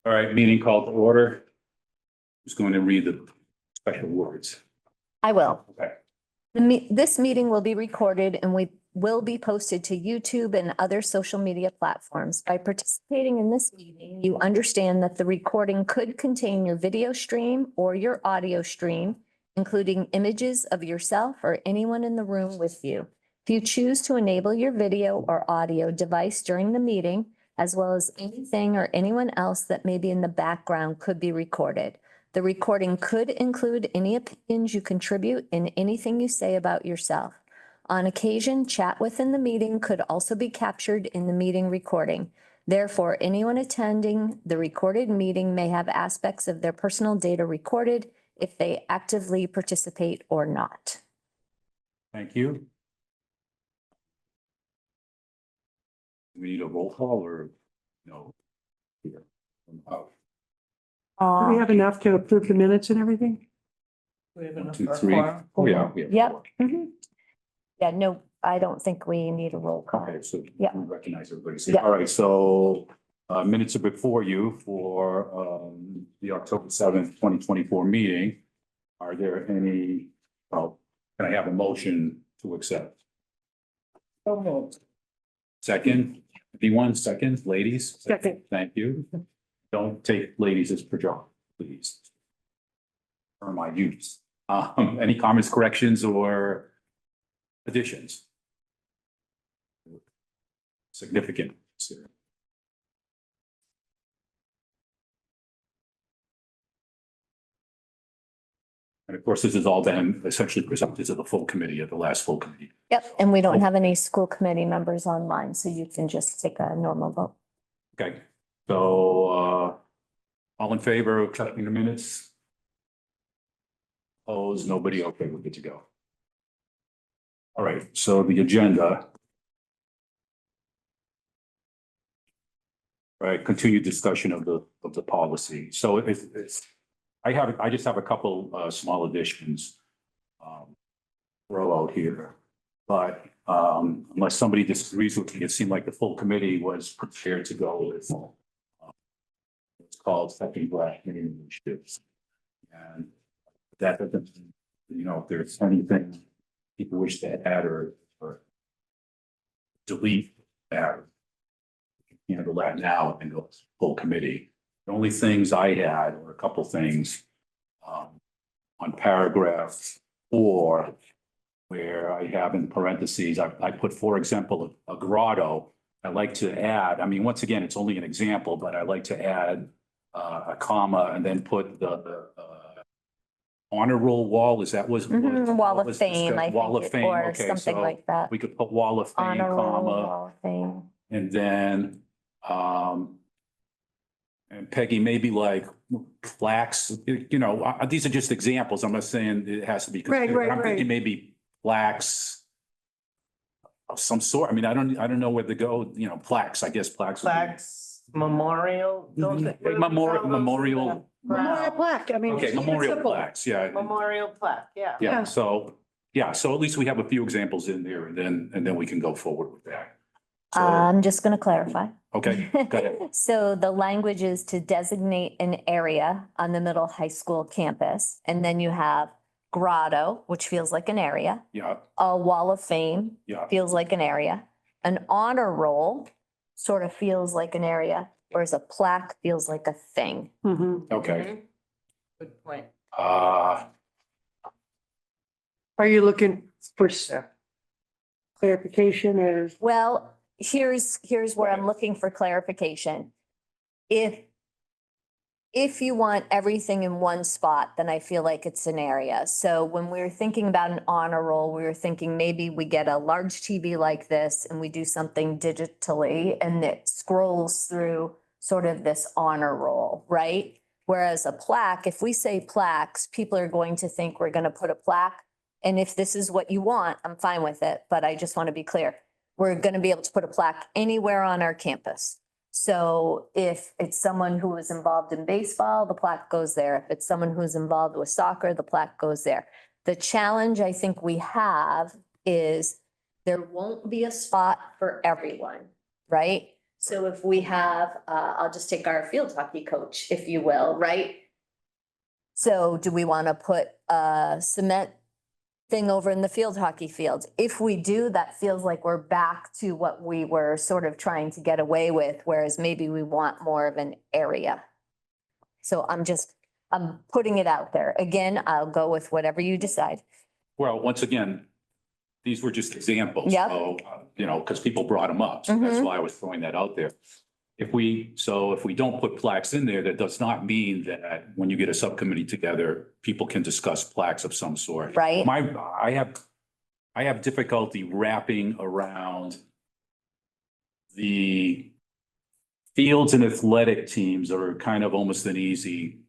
All right, meeting called to order. Who's going to read the special words? I will. Okay. This meeting will be recorded and we will be posted to YouTube and other social media platforms. By participating in this meeting, you understand that the recording could contain your video stream or your audio stream, including images of yourself or anyone in the room with you. If you choose to enable your video or audio device during the meeting, as well as anything or anyone else that may be in the background could be recorded. The recording could include any opinions you contribute and anything you say about yourself. On occasion, chat within the meeting could also be captured in the meeting recording. Therefore, anyone attending the recorded meeting may have aspects of their personal data recorded if they actively participate or not. Thank you. We need a roll call or no? Here. Oh, Do we have enough to approve the minutes and everything? We have 1, enough 2, for a 3. quorum. Oh, yeah. We have Yep. 4. Yeah, no, I don't think we need a roll call. Okay, so Yeah. we recognize everybody's Yeah. here. All right, so minutes are before you for the October 7th, 2024 meeting. Are there any, well, can I have a motion to accept? Second, anyone, second, ladies? Second. Thank you. Don't take ladies as pejorative, please. Or my use. Any comments, corrections, or additions? Significant. And of course, this has all been essentially presented to the full committee at the last full committee. Yep, and we don't have any school committee members online, so you can just take a normal vote. Okay, so all in favor of accepting the minutes? Opposed, nobody, okay, we're good to go. All right, so the agenda. Right, continued discussion of the policy. So it's, I just have a couple small additions. Throw out here, but unless somebody disagrees with me, it seemed like the full committee was prepared to go with it's called second black initiatives. And that doesn't, you know, if there's anything people wish to add or delete that, handle that now and go full committee. The only things I had were a couple things on paragraph 4, where I have in parentheses, I put, for example, a grotto. I like to add, I mean, once again, it's only an example, but I like to add a comma and then put the honor roll wall. Is that was Wall of Fame, I Wall of think, Fame, or okay, something so like that. we could put Wall of Fame, Honor roll, comma, Wall of Fame. and then and Peggy, maybe like plaques, you know, these are just examples. I'm not saying it has to be. Right, right, I'm thinking right. maybe plaques of some sort. I mean, I don't know where to go, you know, plaques, I guess plaques. would be- Plaques, memorial, don't they? Memorial. Memorial plaque, I mean. Okay, keep it memorial simple. plaques, yeah. Memorial plaque, yeah. Yeah, Yeah. so at least we have a few examples in there and then we can go forward with that. So, I'm just going to clarify. okay, go ahead. So the language is to designate an area on the middle high school campus. And then you have grotto, which feels like an area. Yeah, A wall of fame yeah, feels like an area. An honor roll sort of feels like an area, whereas a plaque feels like a thing. Mhm. okay. Good point. Uh, Are you looking for clarification or? Well, here's where I'm looking for clarification. If you want everything in one spot, then I feel like it's an area. So when we were thinking about an honor roll, we were thinking maybe we get a large TV like this and we do something digitally and it scrolls through sort of this honor roll, right? Whereas a plaque, if we say plaques, people are going to think we're going to put a plaque. And if this is what you want, I'm fine with it. But I just want to be clear. We're going to be able to put a plaque anywhere on our campus. So if it's someone who is involved in baseball, the plaque goes there. If it's someone who's involved with soccer, the plaque goes there. The challenge I think we have is there won't be a spot for everyone, right? So if we have, I'll just take our field hockey coach, if you will, right? So do we want to put a cement thing over in the field hockey field? If we do, that feels like we're back to what we were sort of trying to get away with, whereas maybe we want more of an area. So I'm putting it out there. Again, I'll go with whatever you decide. Well, once again, these were just examples. Yep. So, because people brought them up, so that's Mhm. why I was throwing that out there. If we don't put plaques in there, that does not mean that when you get a subcommittee together, people can discuss plaques of some sort. Right. I have difficulty wrapping around the fields and athletic teams are kind of almost an easy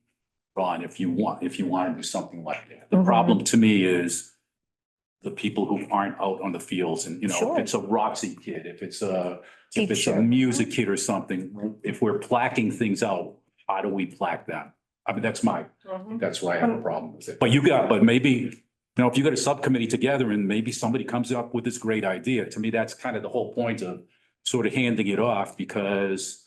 run if you want to do something like that. The Mhm. problem to me is the people who aren't out on the fields and, Sure. if it's a Roxy kid, if it's a Teacher. music kid or something, if we're placking things out, how do we plaque them? I mean, that's why I have a problem with it. But maybe, if you got a subcommittee together and maybe somebody comes up with this great idea, to me, that's kind of the whole point of sort of handing it off because,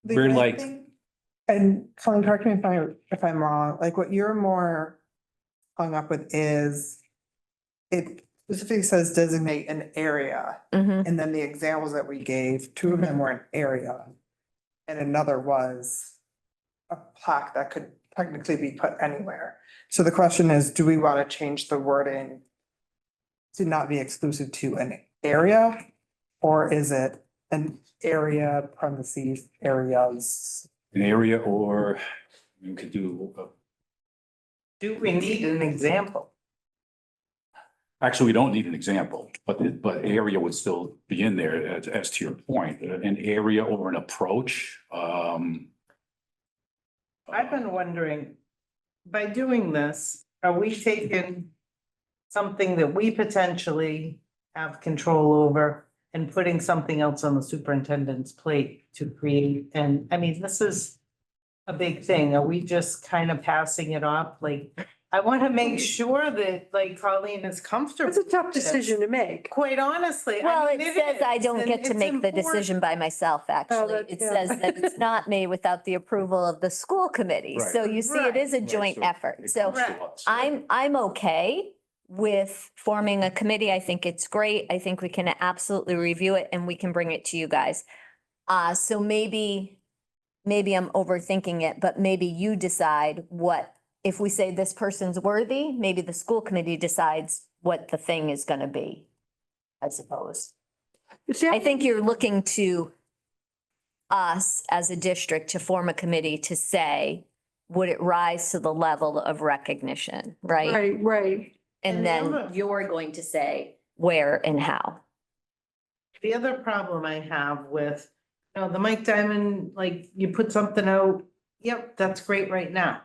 we're like, And Colin, correct me if I'm wrong, like what you're more hung up with is it specifically says designate an area. Mhm. And then the examples that we gave, two of them were an area. And another was a plaque that could technically be put anywhere. So the question is, do we want to change the wording to not be exclusive to an area? Or is it an area, parentheses, areas? an area, or you could do, Do we need an example? actually, we don't need an example, but area would still be in there as to your point, an area or an approach. I've been wondering, by doing this, are we taking something that we potentially have control over and putting something else on the superintendent's plate to create? And I mean, this is a big thing. Are we just kind of passing it off? Like, I want to make sure that like Colleen is comfortable. It's a tough with this. decision to make. Quite honestly. I Well, mean, it says I is, don't and get to it's make the important. decision by myself, actually. that- It yeah. says that it's not made without the approval of the school committee. Right. So you see, it is a joint effort. So I'm okay with forming a committee. I think it's great. I think we can absolutely review it and we can bring it to you guys. So maybe I'm overthinking it, but maybe you decide what, if we say this person's worthy, maybe the school committee decides what the thing is gonna be, I suppose. I think you're looking to us as a district to form a committee to say, would it rise to the level of recognition, right? Right, right. And And the then other- you're going to say where and how. The other problem I have with, the Mike Diamond, like you put something out, yep, that's great right now.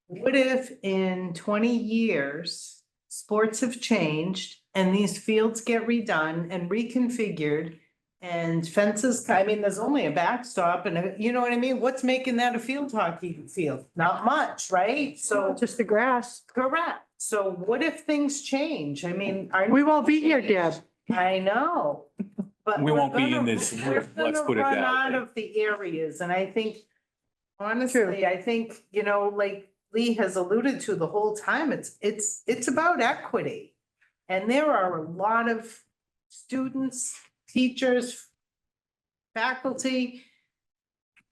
What if in 20 years, sports have changed and these fields get redone and reconfigured? And fences, I mean, there's only a backstop and you know what I mean? What's making that a field hockey field? Not much, right? So, Just the grass. correct. So what if things change? I mean, are. We won't be here, Deb. I know, but. We we're won't be in gonna- this, we're let's gonna put it run that Out way. of the areas, and I think, honestly, I think, like Lee has alluded to the whole time, it's about equity. And there are a lot of students, teachers, faculty,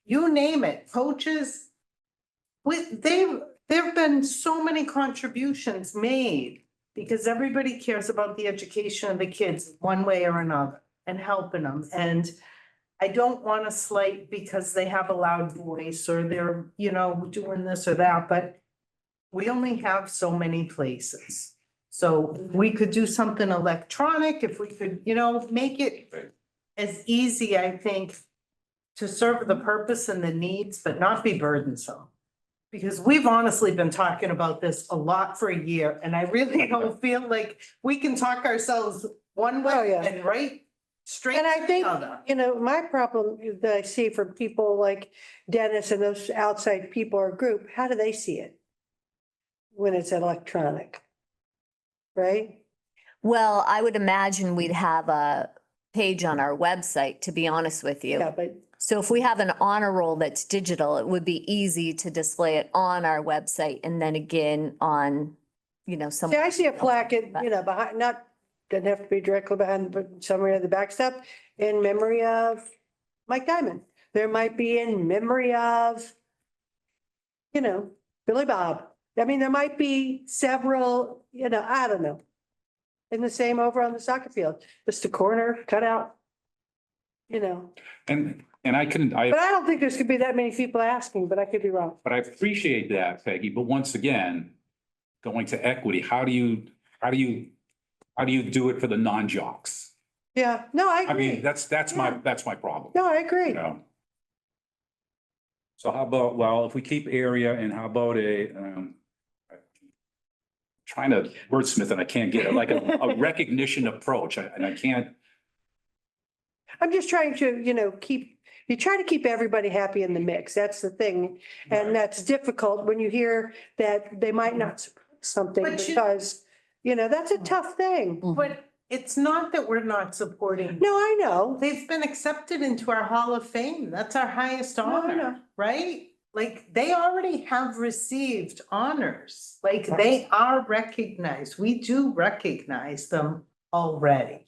you name it, coaches. There've been so many contributions made because everybody cares about the education of the kids one way or another and helping them. And I don't want to slight because they have a loud voice or they're, doing this or that, but we only have so many places. So we could do something electronic if we could, make it as easy, I think, to serve the purpose and the needs, but not be burdensome. Because we've honestly been talking about this a lot for a year, and I really don't feel like we can talk ourselves one Oh, way yeah. and right straight And I to think, the other. my problem that I see from people like Dennis and those outside people or group, how do they see it? When it's electronic? Right? Well, I would imagine we'd have a page on our website, to be honest with you. Yeah, but So if we have an honor roll that's digital, it would be easy to display it on our website and then again on, some. see, I see a plaque, behind, not, doesn't have to be directly behind, but somewhere in the back step, in memory of Mike Diamond. There might be in memory of, Billy Bob. I mean, there might be several, I don't know. And the same over on the soccer field, just a corner cut out. And I couldn't, But I don't think there's gonna be that many people asking, but I could be wrong. but I appreciate that, Peggy, but once again, going to equity, how do you do it for the non-jocks? Yeah, no, I I mean, agree. that's my problem, No, I agree. you know? So how about, well, if we keep area and how about trying to wordsmith and I can't get it, like a recognition approach, and I can't, I'm just trying to, you try to keep everybody happy in the mix. That's the thing. And that's difficult when you hear that they might not support something But because, that's a tough thing. But it's not that we're not supporting. No, I know. They've been accepted into our Hall of Fame. That's our highest No, I know. honor, right? Like, they already have received honors. Like, they are recognized. We do recognize them already.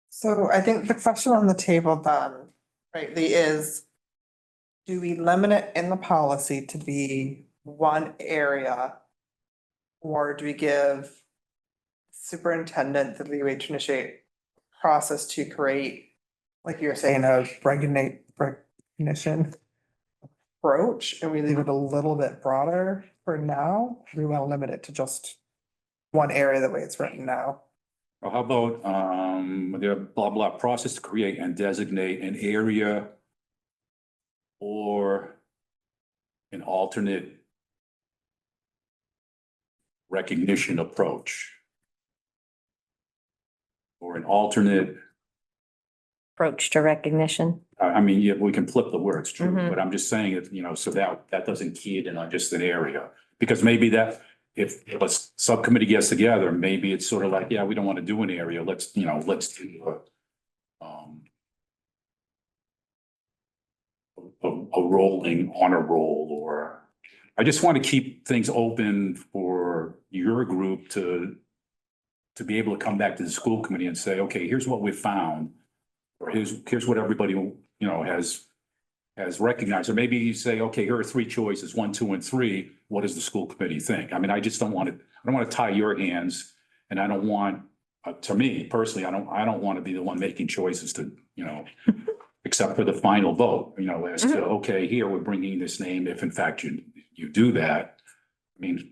So I think the question on the table then, rightly, is do we limit it in the policy to be one area? Or do we give superintendent the leeway to initiate process to create, like you were saying, a recognition approach, and we leave it a little bit broader for now? We want to limit it to just one area the way it's written now. or how about, the blah, blah, process to create and designate an area or an alternate recognition approach or an alternate, Approach to recognition. I mean, yeah, we can flip the words, true, Mhm. but I'm just saying it, so that doesn't key it in on just an area. Because maybe that, if a subcommittee gets together, maybe it's sort of like, yeah, we don't want to do an area, let's do a rolling honor roll, or I just want to keep things open for your group to be able to come back to the school committee and say, okay, here's what we found. Or here's what everybody, has recognized, or maybe you say, okay, here are three choices, 1, 2, and 3. What does the school committee think? I mean, I just don't want to, I don't want to tie your hands, and I don't want, to me personally, I don't want to be the one making choices to, except for the final vote, as to, okay, here, we're bringing this name, if in fact you do that. I mean,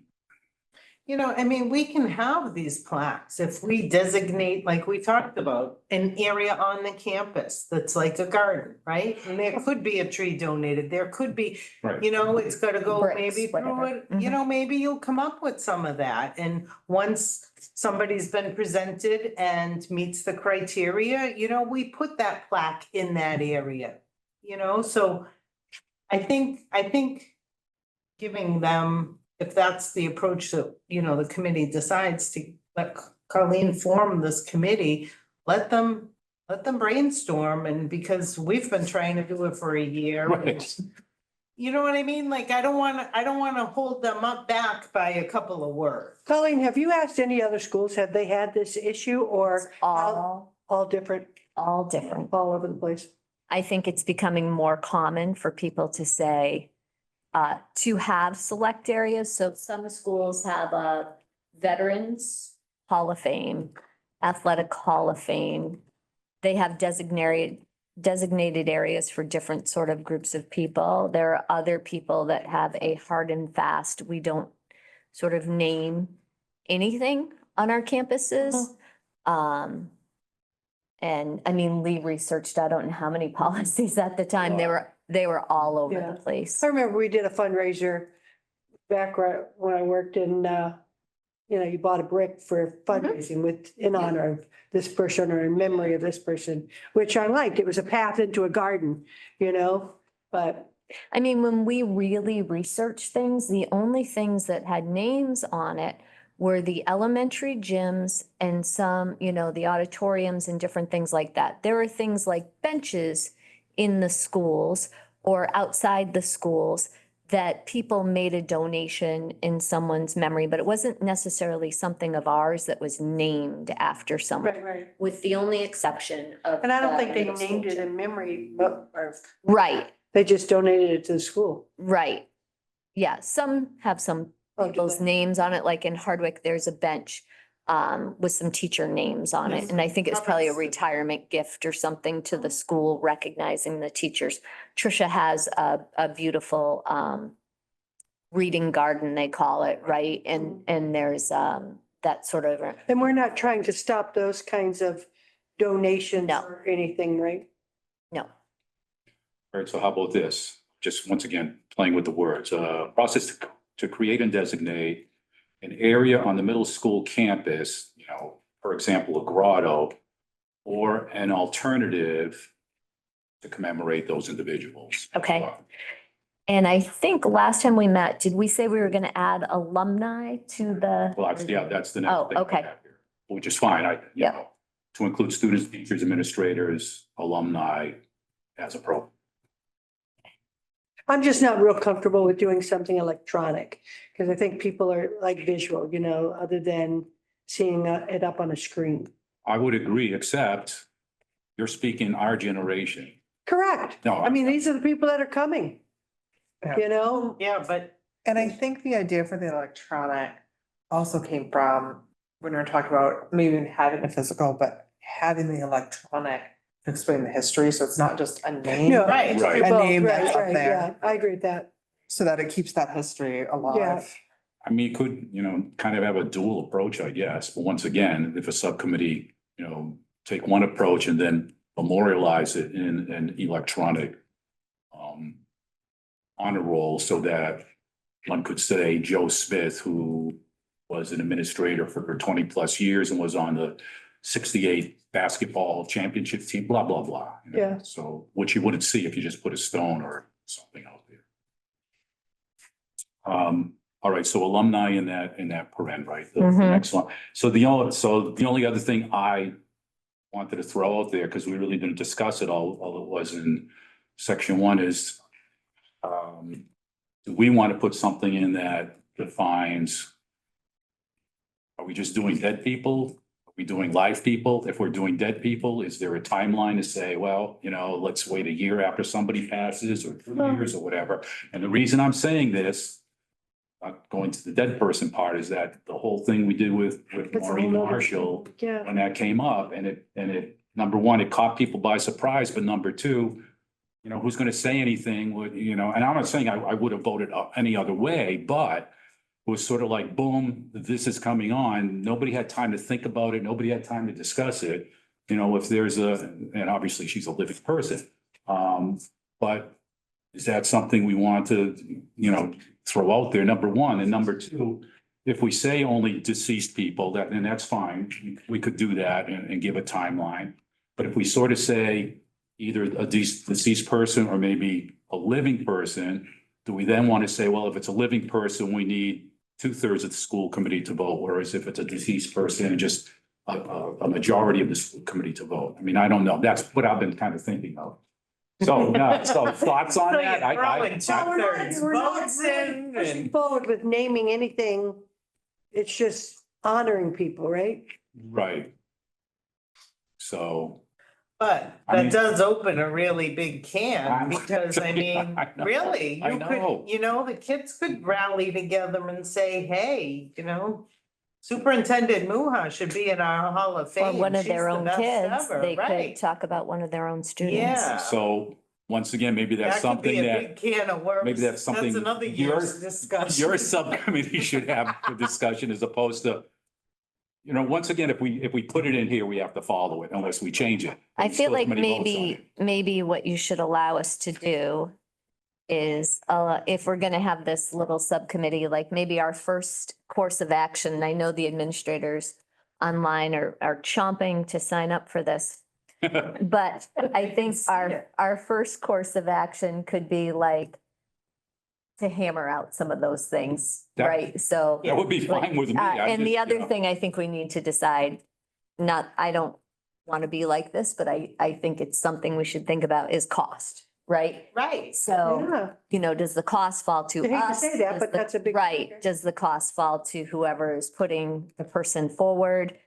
We can have these plaques if we designate, like we talked about, an area on the campus that's like a garden, right? And there could be a tree donated, there could be, right. it's gotta go Bricks, maybe through whatever. it, maybe you'll come up with some of that. And once somebody's been presented and meets the criteria, we put that plaque in that area. So I think giving them, if that's the approach that, the committee decides to let Colleen form this committee, let them brainstorm, and because we've been trying to do it for a year. Right. You know what I mean? Like, I don't wanna hold them up back by a couple of words. Colleen, have you asked any other schools, have they had this issue or all different, All different. all over the place? I think it's becoming more common for people to say, to have select areas. So some schools have a Veterans Hall of Fame, Athletic Hall of Fame. They have designated areas for different sort of groups of people. There are other people that have a hard and fast, we don't sort of name anything on our campuses. And I mean, Lee researched, I don't know how many policies at the time. They were all over Yeah. the place. I remember we did a fundraiser back right when I worked in, you bought a brick for fundraising in honor of this person or in memory of this person, which I liked. It was a path into a garden, but I mean, when we really researched things, the only things that had names on it were the elementary gyms and some, you know, the auditoriums and different things like that. There are things like benches in the schools or outside the schools that people made a donation in someone's memory, but it wasn't necessarily something of ours that was named after someone, Right. with the only exception of. And I don't the think they middle school named it gym. in memory, but, or Right, they just donated it to the school. right. Yeah, some have some Oh, do people's they? names on it, like in Hardwick, there's a bench with some teacher names on it. Yes. And I think it's probably a Others- retirement gift or something to the school recognizing the teachers. Trisha has a beautiful reading garden, they call it, right? And there's that sort of, And we're not trying to stop those kinds of donations No. or anything, right? no. All right, so how about this? Just once again, playing with the words, process to create and designate an area on the middle school campus, you know, for example, a grotto or an alternative to commemorate those individuals. Okay. And I think last time we met, did we say we were gonna add alumni to the? Well, that's the next Oh, thing. I okay. have here, which is fine. Yeah. To include students, teachers, administrators, alumni as appropriate. I'm just not real comfortable with doing something electronic, because I think people are like visual, you know, other than seeing it up on a screen. I would agree, except you're speaking our generation. Correct. No, I mean, these are the people that are coming, Yeah. you know? Yeah, but And I think the idea for the electronic also came from when we were talking about maybe even having the physical, but having the electronic to explain the history. So it's not just a name. No, Right. Right. you're A both, name that's right, up right, there. yeah, I agree with that. So that it keeps that history alive. I mean, you could, you know, kind of have a dual approach, I guess. But once again, if a subcommittee, you know, take one approach and then memorialize it in an electronic honor roll so that one could say Joe Smith, who was an administrator for 20+ years and was on the 68 basketball championship team, blah, blah, blah. you know. Yeah. So, which you wouldn't see if you just put a stone or something out there. All right, so alumni in that paren, right? The Mhm. next one. So the only other thing I wanted to throw out there, because we really didn't discuss it all it was in section 1 is, do we want to put something in that defines, are we just doing dead people? Are we doing live people? If we're doing dead people, is there a timeline to say, well, you know, let's wait a year after somebody passes or 2 years or whatever? And the reason I'm saying this, not going to the dead person part, is that the whole thing we did with It's a Maureen whole nother- Marshall, Yeah, when that came up, and it, number one, it caught people by surprise, but number two, you know, who's gonna say anything would, you know, and I'm not saying I would have voted any other way, but it was sort of like, boom, this is coming on. Nobody had time to think about it. Nobody had time to discuss it. You know, if there's and obviously she's a living person. But is that something we want to, you know, throw out there, number one? And number two, if we say only deceased people, then that's fine. We could do that and give a timeline. But if we sort of say either a deceased person or maybe a living person, do we then want to say, well, if it's a living person, we need 2/3 of the school committee to vote, whereas if it's a deceased person, just a majority of the school committee to vote? I mean, I don't know. That's what I've been kind of thinking of. So, yeah, so thoughts on So that? you're throwing two-thirds we're not votes in pushing and. forward with naming anything. It's just honoring people, right? Right. So, But I mean- that does open a really big can, I- because I mean, I know, really, I you know. could, you know, the kids could rally together and say, hey, you know, Superintendent Muha should be in our Hall of Or Fame. one of She's their the own best kids, ever, they could right. talk about one of their own students. Yeah. so once again, maybe that's That could be something a that big can of worms. maybe that's something That's another your- year's discussion. your subcommittee should have a discussion as opposed to, you know, once again, if we put it in here, we have to follow it unless we change it. I The feel school like committee votes on it. maybe what you should allow us to do is, if we're gonna have this little subcommittee, like maybe our first course of action, I know the administrators online are chomping to sign up for this. But I think our first course of action could be like, to hammer out some of those things, That- right? So. That would be fine with me. I And the just, other you know, thing I think we need to decide, I don't want to be like this, but I think it's something we should think about is cost, right? Right. So, Yeah, does the cost fall to I hate to us? say that, Does but the- that's a big Right, factor. does the cost fall to whoever is putting the person forward?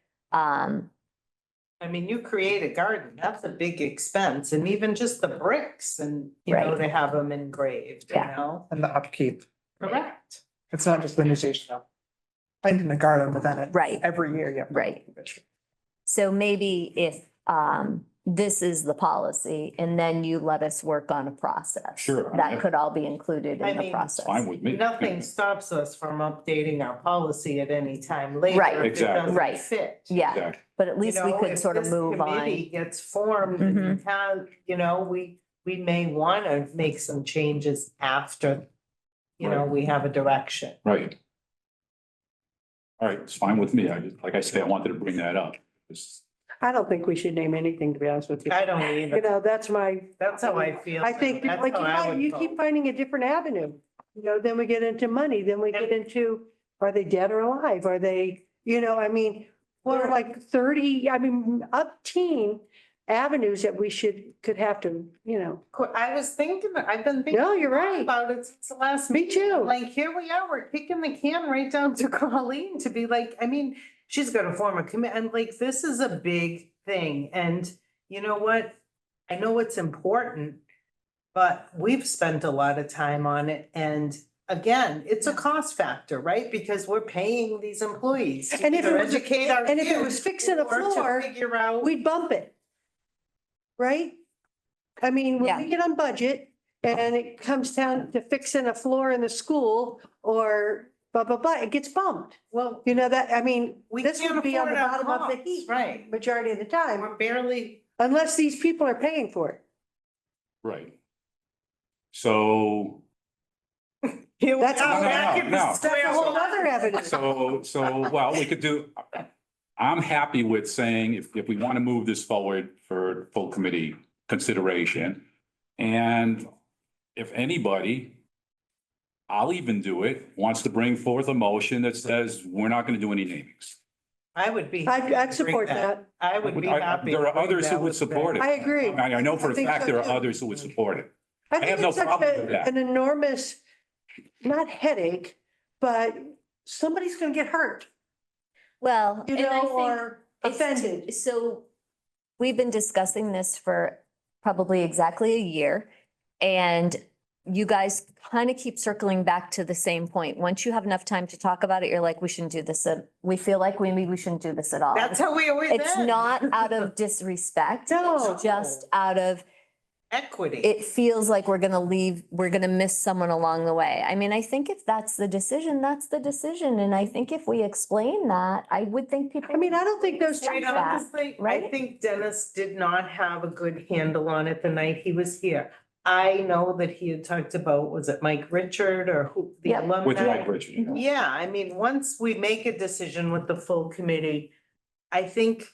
I mean, you create a garden, that's a big expense, and even just the bricks and, you know, Right. to have them engraved, you Yeah. know? And the upkeep. Correct. It's not just limitation of planting a garden, but then Right. every year you have. to Right. keep it. So maybe if this is the policy and then you let us work on a process. Sure. That could all be included I in the mean, process. fine with me. Nothing stops us from updating our policy at any time later. Right. if it Exactly. doesn't Right. Fit. Yeah, Exactly. but at least we You know, could if sort of this move committee on. Gets formed and have, you know, we may want to make some changes after, you know, Right. we have a direction. Right. All right, it's fine with me. I just, like I said, I wanted to bring that up. It's- I don't think we should name anything, to be honest with you. I don't You either. know, that's my, That's how I feel. I think, That's like, how I would you vote. keep finding a different avenue. You know, then we get into money, then we get into, are they dead or alive? Are they, you know, I mean, we're like 30, I mean, up teen avenues that we could have to, you know. I was thinking, I've been thinking No, you're right. about it since the last. Me too. Like, here we are, we're kicking the can right down to Colleen to be like, I mean, she's gonna form a commit, and like, this is a big thing, and you know what? I know it's important, but we've spent a lot of time on it, and again, it's a cost factor, right? Because we're paying these employees to And if it either was- educate our and if it was kids fixing a or to floor, figure out. We'd bump it. Right? I mean, when we Yeah. get on budget and it comes down to fixing a floor in the school or blah, blah, blah, it gets bumped. Well, You know that, I mean, we this can't would be on afford the our bottom of the costs, heap. right? Majority of the time, We're barely. unless these people are paying for it. Right. So, Here we That's are, a whole- back in the No, no, no. That's square a whole one. other avenue. well, we could do, I'm happy with saying if we want to move this forward for full committee consideration. And if anybody, I'll even do it, wants to bring forth a motion that says we're not going to do any namings. I would be. I'd support that. I would be happy. There to are bring others who that would with support it. I agree. I know for I a think fact so there are too. others who would support it. I have think no it's such problem with that. an enormous, not headache, but somebody's gonna get hurt, Well, you and I know, think or it's- offended. So we've been discussing this for probably exactly a year. And you guys kind of keep circling back to the same point. Once you have enough time to talk about it, you're like, we shouldn't do this. We feel like maybe we shouldn't do this at all. That's how we always. It's end. not out of disrespect. No. It's just out of, Equity. it feels like we're gonna miss someone along the way. I mean, I think if that's the decision, that's the decision. And I think if we explain that, I would think people. I mean, I don't think those Quite two that, honestly, I right? think Dennis did not have a good handle on it the night he was here. I know that he had talked about, was it Mike Richard or who, the Yep. alumni? With Mike Richard. Yeah, I mean, once we make a decision with the full committee, I think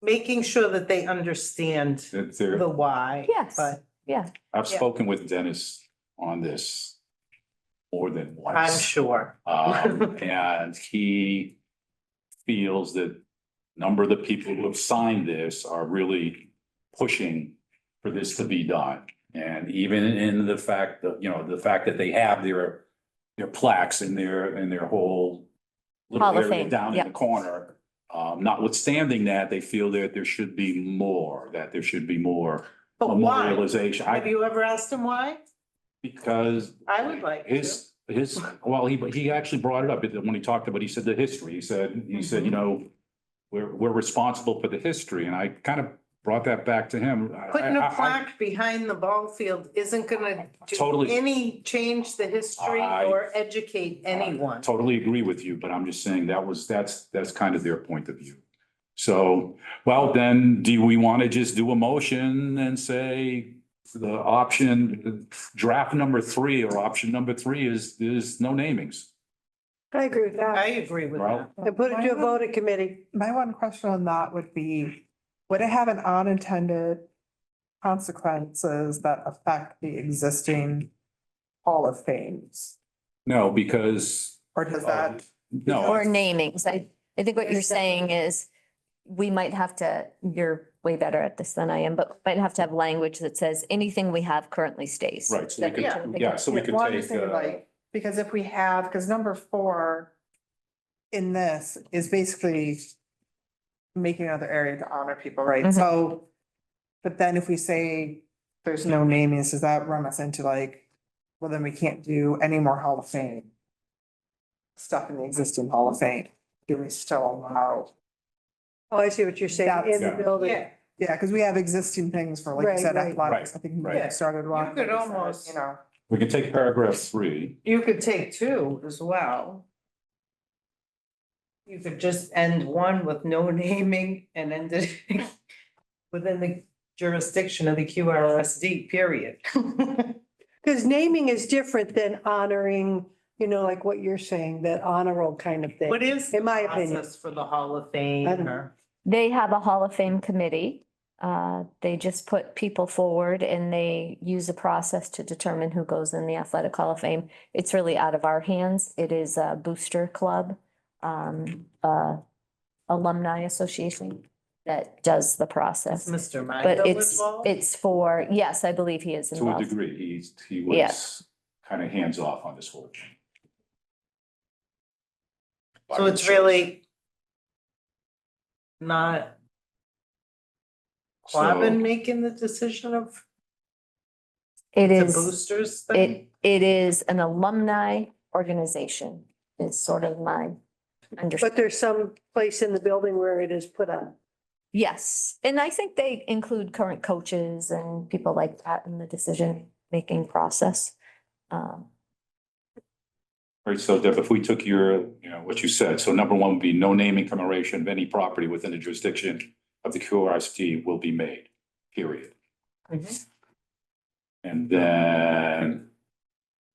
making sure that they understand That there- the why. Yes. But Yeah, I've Yeah. spoken with Dennis on this more than once. I'm sure. And he feels that a number of the people who have signed this are really pushing for this to be done. And even in the fact that, the fact that they have their plaques in their whole little Hall of area Fame, down in yeah. the corner. Notwithstanding that, they feel that there should be more, But why? memorialization. Have you ever asked him why? Because I would like to. well, he actually brought it up when he talked about, he said the history, he said, we're responsible for the history, and I kind of brought that back to him. Putting I- a plaque behind the ball field isn't gonna do Totally. change the history I- or educate anyone. Totally agree with you, but I'm just saying that's kind of their point of view. So, well, then, do we want to just do a motion and say the option, draft number 3 or option number 3 is no namings? I agree with I that. agree with Well, that. And put it to a vote at committee. My one question on that would be, would it have an unintended consequences that affect the existing Hall of Fames? No, because. Or does that, No, Or namings. I think what you're saying is we might have to, you're way better at this than I am, but might have to have language that says anything we have currently stays. right, so we That could, can- yeah, so we could well, I'm just take, thinking like, because if we have, because number 4 in this is basically making another area to honor people, right? Mhm. So, but then if we say there's no namings, does that run us into like, well, then we can't do any more Hall of Fame stuff in the existing Hall of Fame? Do we still allow? Oh, I see what you're saying, in the That's- building. Yeah, Yeah, because we have existing things for, like you Right, said, right. athletics. I think we Right. started one. You could like said, almost- You know, we can take paragraph 3. you could take 2 as well. You could just end 1 with no naming and end it within the jurisdiction of the QRSD, period. Because naming is different than honoring, like what you're saying, that honor roll kind of thing. What is In the my opinion. process for the Hall of I Fame don't- or? They have a Hall of Fame committee. They just put people forward and they use a process to determine who goes in the Athletic Hall of Fame. It's really out of our hands. It is a booster club, alumni association that does the Is process. Mr. But Mindell it's, involved? it's for, yes, I believe he is To a involved. degree, he Yeah. was kind of hands off on this whole thing. So it's really not Quabbin making the decision of It the is, boosters thing? it is an alumni organization. It's sort of my understanding. But there's some place in the building where it is put on. Yes, and I think they include current coaches and people like that in the decision-making process. Right, so Deb, if we took your, what you said, so number 1 would be no naming commemoration of any property within the jurisdiction of the QRSD will be made, period. Mhm. And then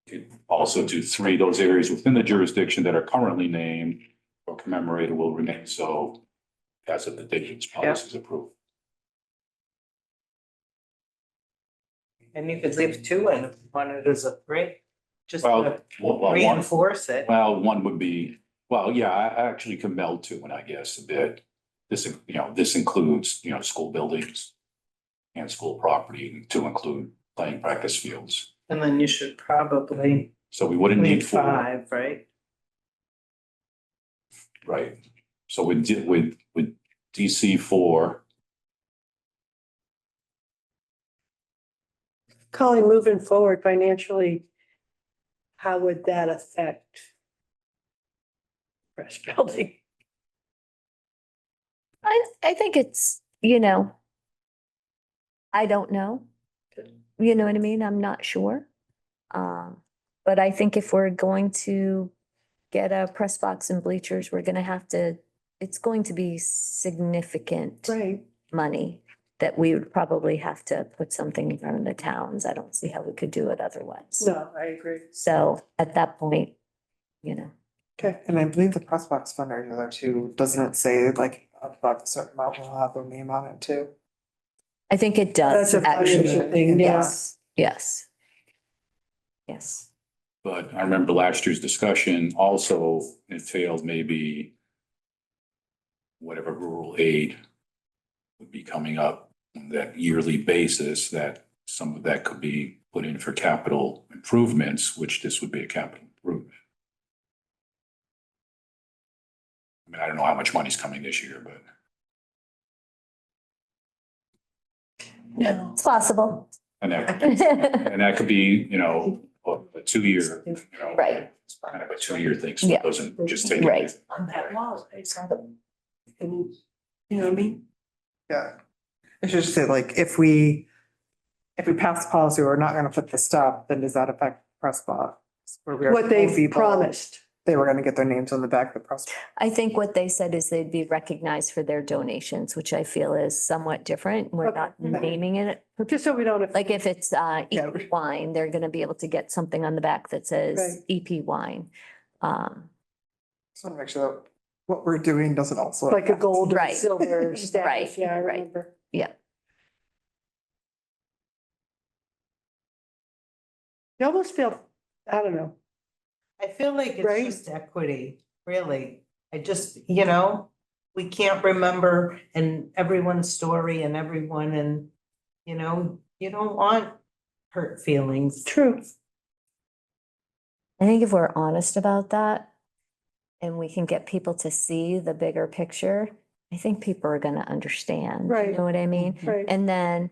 you could also do 3, those areas within the jurisdiction that are currently named or commemorated will remain so as of the date each policy is approved. And you could leave 2 in if you wanted as a 3, just Well, to one, reinforce it. well, one would be, well, yeah, I actually can meld 2 and I guess a bit. This, this includes, school buildings and school property to include playing practice fields. And then you should probably So we wouldn't leave need 4, 5, right? right? So with DC 4, Colleen, moving forward financially, how would that affect press building? I think it's, I don't know. You know what I mean? I'm not sure. But I think if we're going to get a press box and bleachers, we're gonna have to, it's going to be significant Right. money that we would probably have to put something in front of the towns. I don't see how we could do it otherwise. No, I agree. So at that point, okay, and I believe the press box fundraiser there too, doesn't it say like above a certain amount will have their name on it too? I think it does, That's a actually. financial thing, yeah. Yes, yes. Yes. but I remember last year's discussion also entailed maybe whatever rural aid would be coming up on that yearly basis, that some of that could be put in for capital improvements, which this would be a capital improvement. I mean, I don't know how much money's coming this year, but It's possible. and that could be, a 2-year, Right. kind of a 2-year thing, so Yeah. it doesn't just take. Right. On that wall, I saw them. And, you know what I mean? Yeah. I should just say like, if we pass the policy, we're not gonna put the stuff, then does that affect press box? Where we are What told they've people promised. They were gonna get their names on the back of the press. I think what they said is they'd be recognized for their donations, which I feel is somewhat different. We're not Okay. naming it. Just so we don't. Like if it's Yeah. EP wine, they're gonna be able to get something on the back that says Right. EP wine. Just wanna make sure that what we're doing doesn't also. Like a gold or Right. silver status, Right, yeah, I right. remember. Yeah. You almost feel, I don't know. I feel like it's Right. just equity, really. I just, you know, we can't remember and everyone's story and everyone and, you know, you don't want hurt feelings. True. I think if we're honest about that and we can get people to see the bigger picture, I think people are gonna understand. Right. You know what I mean? Right. And then,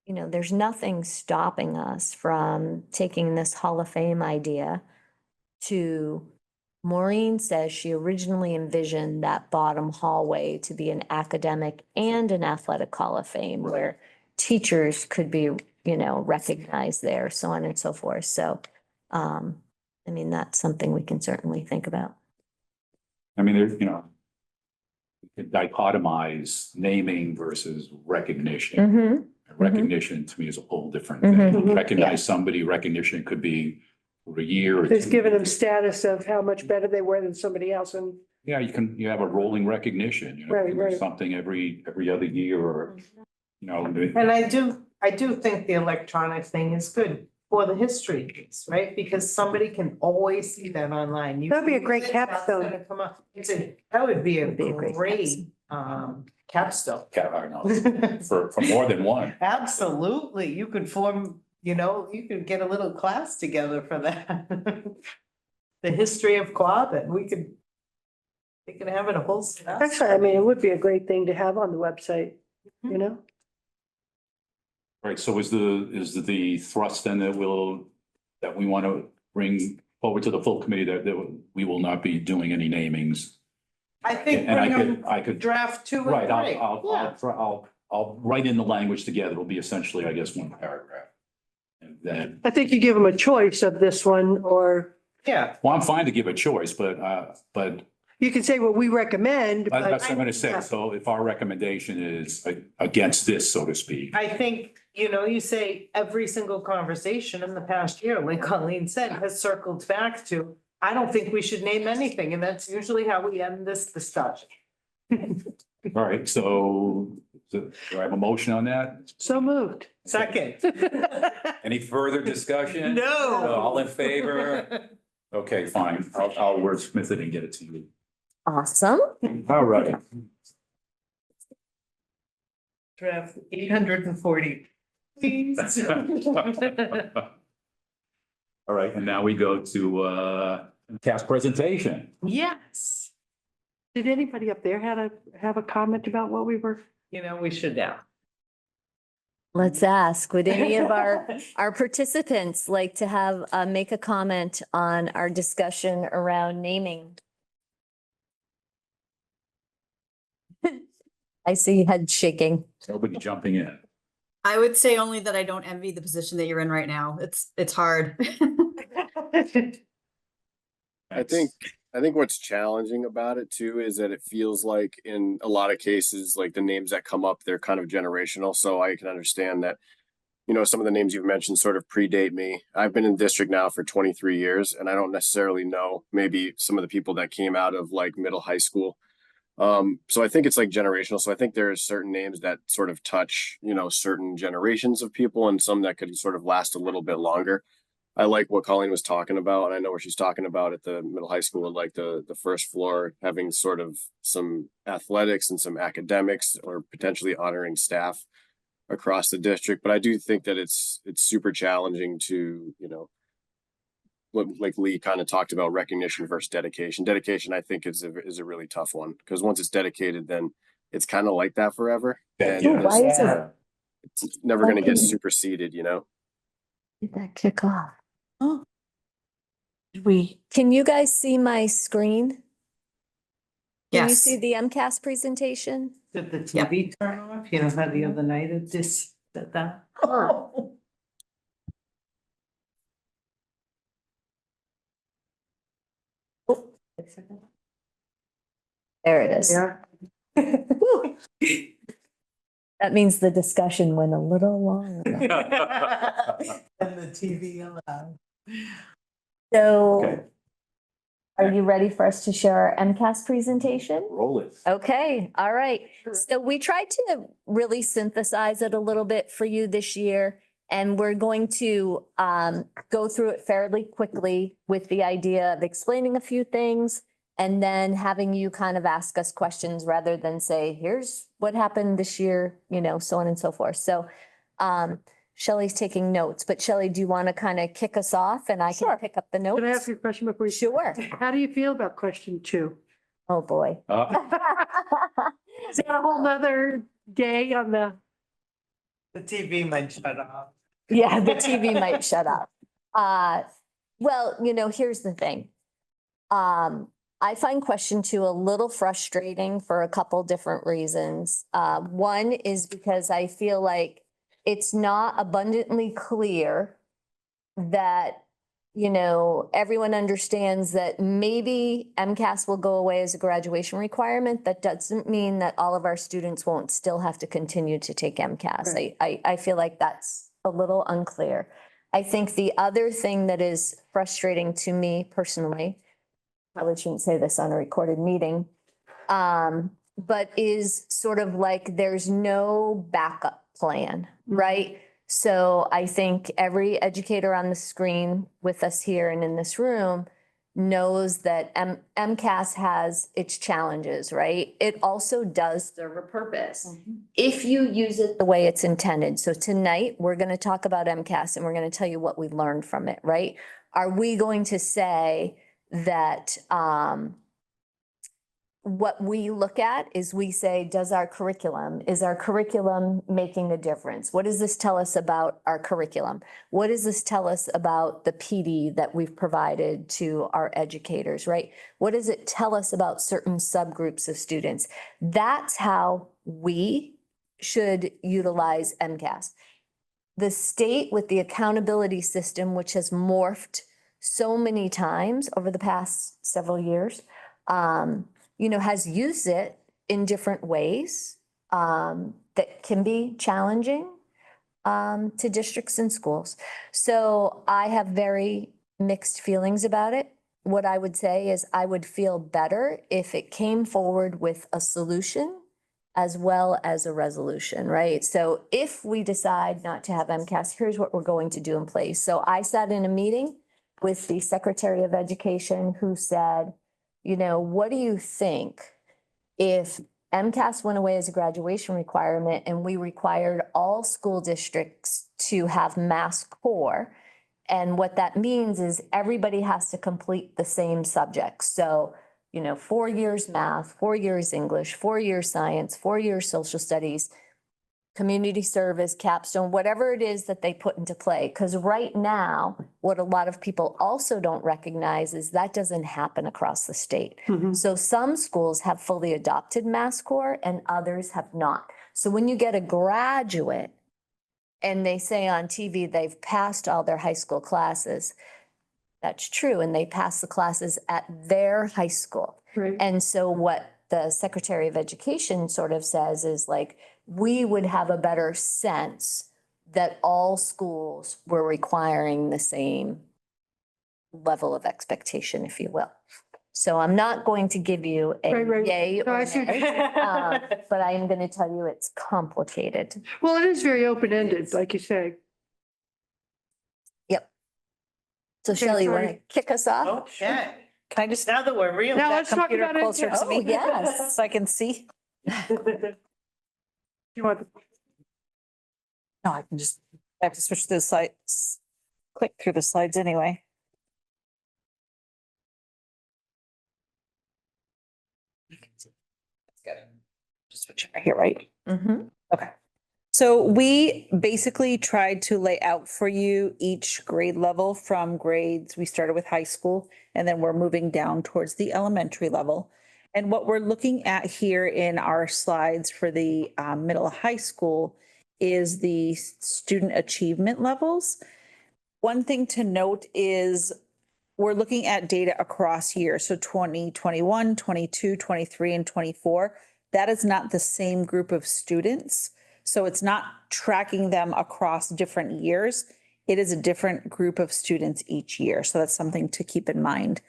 you know, there's nothing stopping us from taking this Hall of Fame idea to, Maureen says she originally envisioned that bottom hallway to be an academic and an athletic Hall of Fame where teachers could be, you know, recognized there, so on and so forth. So, I mean, that's something we can certainly think about. I mean, there's, you know, you could dichotomize naming versus recognition. Mm-hmm. Recognition to me is a whole different Mhm. thing. Mhm. Recognize somebody, recognition could be for a year. or It's 2 giving them years. status of how much better they were than somebody else and. Yeah, you have a rolling recognition, you know, Right, you do right. something every other year or, you know. And I do think the electronic thing is good for the history piece, right? Because somebody can always see that online. You That'd be a can great use it, that's capstone. gonna come up. That would be a Would be a great great, capstone. I know, for more than one. Absolutely. You could form, you know, you could get a little class together for that. The history of Quabbin, we could have it a whole semester. Actually, I mean, it would be a great thing to have on the website, you know? Right, so is the thrust then that we want to bring forward to the full committee that we will not be doing any namings? I think And bring I them could, draft 2 or right, 3. Yeah. I'll write in the language together. It'll be essentially, I guess, one paragraph. And then, I think you give them a choice of this one, or Yeah, well, I'm fine to give a choice, but you can say what we recommend, that's but what I'm gonna say. So if our recommendation is against this, so to speak. I think, you know, you say every single conversation in the past year, like Colleen said, has circled back to, I don't think we should name anything, and that's usually how we end this discussion. All right, so do I have a motion on that? so moved. Second. Any further discussion? No. All in favor? Okay, fine. I'll wordsmith it and get it to you. Awesome. All right. Draft 840. All right, and now we go to cast presentation. Yes, Did anybody up there have a comment about what we were? you know, we should now. Let's ask, would any of our participants like to have, make a comment on our discussion around naming? I see head shaking. Nobody jumping in. I would say only that I don't envy the position that you're in right now. It's hard. I think what's challenging about it too is that it feels like in a lot of cases, like the names that come up, they're kind of generational. So I can understand that, you know, some of the names you've mentioned sort of predate me. I've been in district now for 23 years and I don't necessarily know maybe some of the people that came out of like middle high school. So I think it's like generational. So I think there's certain names that sort of touch, you know, certain generations of people and some that could sort of last a little bit longer. I like what Colleen was talking about, and I know what she's talking about at the middle high school, like the first floor, having sort of some athletics and some academics or potentially honoring staff across the district. But I do think that it's super challenging to, you know, like Lee kind of talked about, recognition versus dedication. Dedication, I think, is a really tough one because once it's dedicated, then it's kind of like that forever. And Ooh, why is it? it's never going to get superseded, you know? Did that kick off? Oh. Did we? Can you guys see my screen? Can you Yes. see the MCAS presentation? Did the TV turn off? You know how the other night it just did that? There it is. Yeah. Woo. That means the discussion went a little long. And the TV allowed. So Okay, are you ready for us to share our MCAS presentation? roll it. Okay, all right. So we tried to really synthesize it a little bit for you this year And we're going to go through it fairly quickly with the idea of explaining a few things and then having you kind of ask us questions rather than say, here's what happened this year, you know, so on and so forth. So Shelley's taking notes, but Shelley, do you want to kind of kick us off and I can Sure. pick up the notes? Can I ask you a question before you? Sure. How do you feel about question 2? Oh, boy. Is that a whole nother day on the? The TV might shut off. Yeah, the TV might shut up. Well, you know, here's the thing. I find question 2 a little frustrating for a couple different reasons. One is because I feel like it's not abundantly clear that, you know, everyone understands that maybe MCAS will go away as a graduation requirement. That doesn't mean that all of our students won't still have to continue to take MCAS. Right. I feel like that's a little unclear. I think the other thing that is frustrating to me personally, probably shouldn't say this on a recorded meeting, but is sort of like there's no backup plan, right? So I think every educator on the screen with us here and in this room knows that MCAS has its challenges, right? It also does serve a purpose if you use it the way it's intended. So tonight, we're going to talk about MCAS and we're going to tell you what we learned from it, right? Are we going to say that what we look at is we say, is our curriculum making a difference? What does this tell us about our curriculum? What does this tell us about the PD that we've provided to our educators, right? What does it tell us about certain subgroups of students? That's how we should utilize MCAS. The state with the accountability system, which has morphed so many times over the past several years, you know, has used it in different ways that can be challenging to districts and schools. So I have very mixed feelings about it. What I would say is I would feel better if it came forward with a solution as well as a resolution, right? So if we decide not to have MCAS, here's what we're going to do in place. So I sat in a meeting with the Secretary of Education who said, you know, what do you think if MCAS went away as a graduation requirement and we required all school districts to have Mass Core? And what that means is everybody has to complete the same subjects. So, you know, 4 years math, 4 years English, 4 years science, 4 years social studies, community service, capstone, whatever it is that they put into play. Because right now, what a lot of people also don't recognize is that doesn't happen across the state. So some schools have fully adopted Mass Core and others have not. So when you get a graduate and they say on TV they've passed all their high school classes, that's true. And they pass the classes at their high school. Right. And so what the Secretary of Education sort of says is like, we would have a better sense that all schools were requiring the same level of expectation, if you will. So I'm not going to give you a Right. yay No, or I see. nay, but I am going to tell you it's complicated. Well, it is very open-ended, like you say. Yep. So Okay, Shelley, you want to sorry. kick us off? Okay, Can I just now that we're real. Now that let's talk computer about it. closer to Oh, me? yes. So I can see? You want, No, I can just, I have to switch to the slides, click through the slides anyway. That's good. Just switch right here, right? Mhm. Okay. So we basically tried to lay out for you each grade level from grades. We started with high school and then we're moving down towards the elementary level. And what we're looking at here in our slides for the middle high school is the student achievement levels. One thing to note is we're looking at data across years. So 2021, 22, 23, and 24. That is not the same group of students. So it's not tracking them across different years. It is a different group of students each year. So that's something to keep in mind.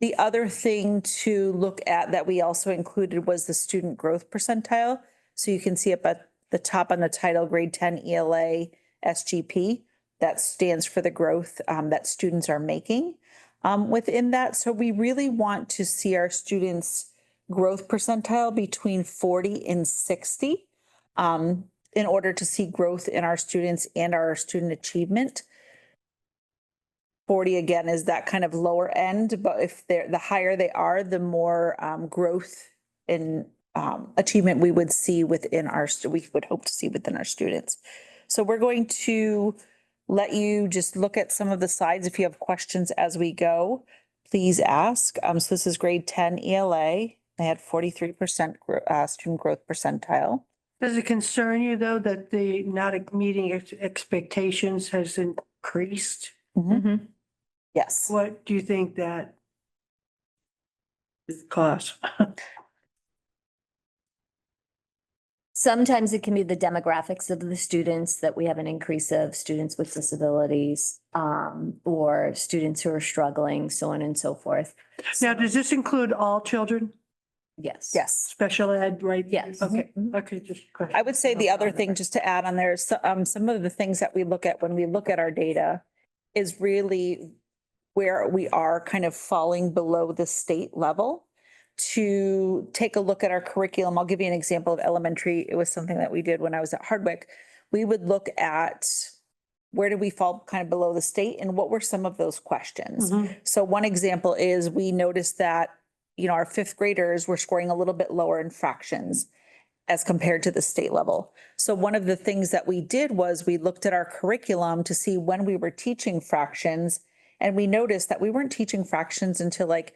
The other thing to look at that we also included was the student growth percentile. So you can see up at the top on the title, grade 10 ELA SGP. That stands for the growth that students are making within that. So we really want to see our students' growth percentile between 40 and 60 in order to see growth in our students and our student achievement. 40 again is that kind of lower end, but if the higher they are, the more growth in achievement we would see within we would hope to see within our students. So we're going to let you just look at some of the slides. If you have questions as we go, please ask. So this is grade 10 ELA. They had 43% student growth percentile. Does it concern you, though, that the not meeting expectations has increased? Mhm. Yes. What do you think that is the cause? Sometimes it can be the demographics of the students, that we have an increase of students with disabilities, or students who are struggling, so on and so forth. Now, does this include all children, Yes. Yes. special ed, right? Yes. Okay, Mhm. okay, just. I would say the other thing, just to add on there, is some of the things that we look at when we look at our data is really where we are kind of falling below the state level, to take a look at our curriculum. I'll give you an example of elementary. It was something that we did when I was at Hardwick. We would look at where did we fall kind of below the state and what were some of those questions. So one example is we noticed that, our fifth graders were scoring a little bit lower in fractions as compared to the state level. So one of the things that we did was we looked at our curriculum to see when we were teaching fractions, and we noticed that we weren't teaching fractions until like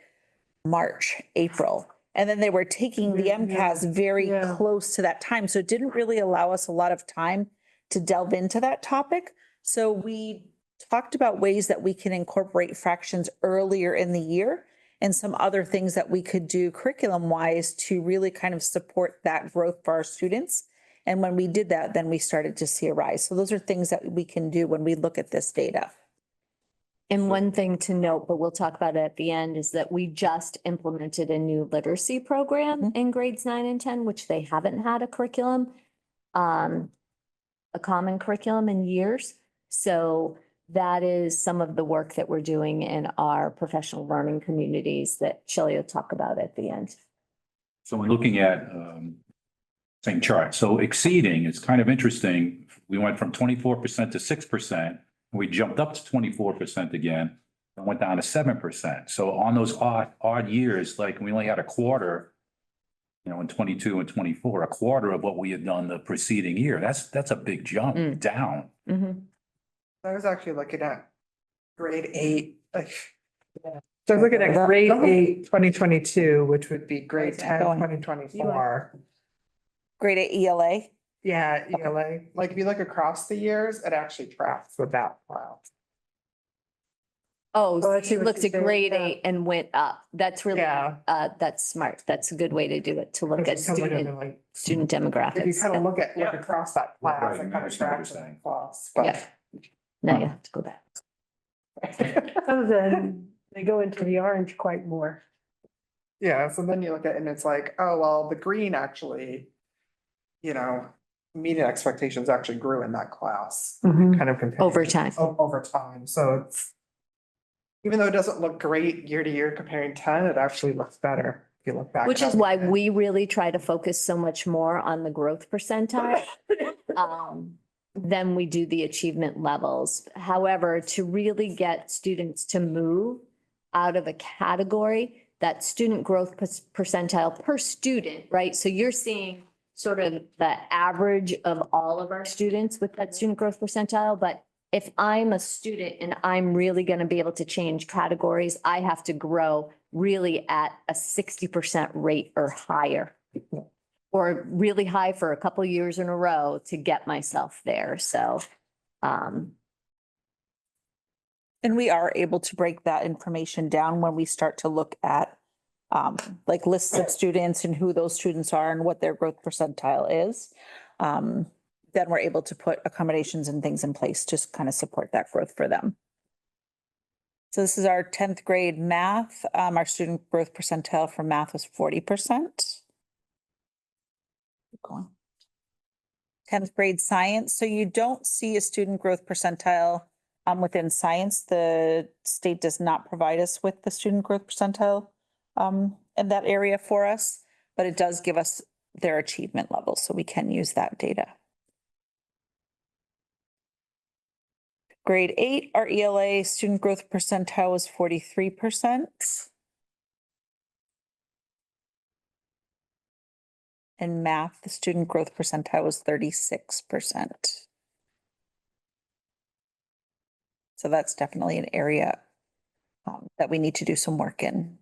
March, April. And then they were taking the MCAS very Yeah. close to that time. So it didn't really allow us a lot of time to delve into that topic. So we talked about ways that we can incorporate fractions earlier in the year and some other things that we could do curriculum wise to really kind of support that growth for our students. And when we did that, then we started to see a rise. So those are things that we can do when we look at this data. And one thing to note, but we'll talk about it at the end, is that we just implemented a new literacy program in grades 9 and 10, which they haven't had a curriculum, a common curriculum in years. So that is some of the work that we're doing in our professional learning communities that Shelley will talk about at the end. So we're looking at same chart. So exceeding, it's kind of interesting. We went from 24% to 6%. We jumped up to 24% again and went down to 7%. So on those odd years, like we only had a quarter, in 22 and 24, a quarter of what we had done the preceding year. That's a big jump down. I was actually looking at grade 8, so I was looking at grade 8, 2022, which would be grade 10, 2024. Grade 8 ELA. Yeah, ELA. Like if you look across the years, it actually tracks with that file. Oh, I so see you what looked you're at saying, grade yeah. 8 and went up. That's really, Yeah. that's smart. That's a good way to do it, to look at Because you kind of look at student if you demographics. kind of look across that class, Right, it I kind of understand what tracks you're with saying. the class. Yeah. Now you have to go back. Other than they go into the orange quite more. Yeah, so then you look at it and it's like, oh, well, the green actually, median expectations actually grew in that class. Kind of compared Over time. over time. So it's, even though it doesn't look great year to year comparing 10, it actually looks better if you look back. Which is at why it. we really try to focus so much more on the growth percentile than we do the achievement levels. However, to really get students to move out of a category, that student growth percentile per student, right? So you're seeing sort of the average of all of our students with that student growth percentile. But if I'm a student and I'm really going to be able to change categories, I have to grow really at a 60% rate or higher. Or really high for a couple years in a row to get myself there. So, And we are able to break that information down when we start to look at like lists of students and who those students are and what their growth percentile is. Then we're able to put accommodations and things in place to kind of support that growth for them. So this is our 10th grade math. Our student growth percentile for math was 40%. Keep going. 10th grade science. So you don't see a student growth percentile within science. The state does not provide us with the student growth percentile in that area for us, but it does give us their achievement level, so we can use that data. Grade 8, our ELA student growth percentile was 43%. In math, the student growth percentile was 36%. So that's definitely an area that we need to do some work in.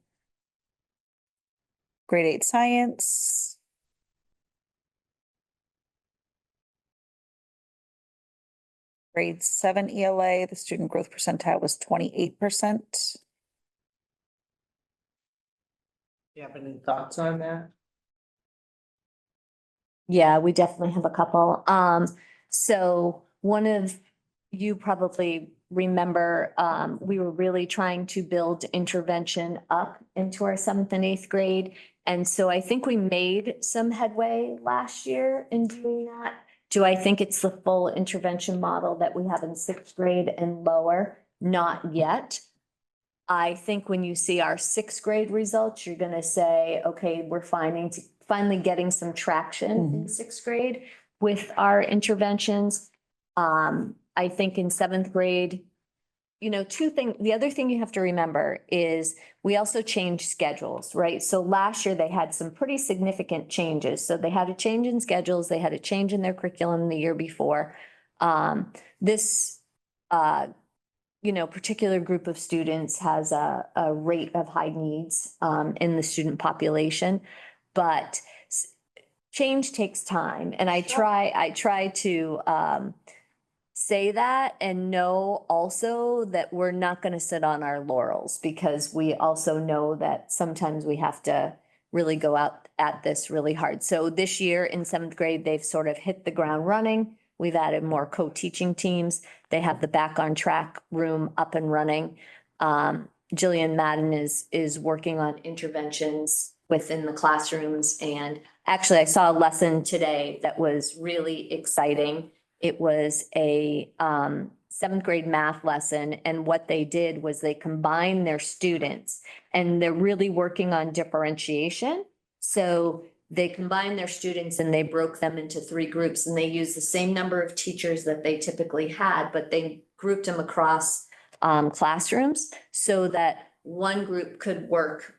Grade 8 science. Grade 7 ELA, the student growth percentile was 28%. You have any thoughts on that? Yeah, we definitely have a couple. So one of you probably remember, we were really trying to build intervention up into our 7th and 8th grade. And so I think we made some headway last year in doing that. Do I think it's the full intervention model that we have in 6th grade and lower? Not yet. I think when you see our 6th grade results, you're gonna say, okay, we're finally getting some traction in 6th grade with our interventions. I think in 7th grade, you know, the other thing you have to remember is we also changed schedules, right? So last year they had some pretty significant changes. So they had a change in schedules, they had a change in their curriculum the year before. This particular group of students has a rate of high needs in the student population, but change takes time. And I try to say that and know also that we're not going to sit on our laurels, because we also know that sometimes we have to really go out at this really hard. So this year in 7th grade, they've sort of hit the ground running. We've added more co-teaching teams. They have the Back on Track room up and running. Jillian Madden is working on interventions within the classrooms. And actually, I saw a lesson today that was really exciting. It was a 7th grade math lesson. And what they did was they combined their students, and they're really working on differentiation. So they combined their students and they broke them into 3 groups, and they used the same number of teachers that they typically had, but they grouped them across classrooms so that one group could work.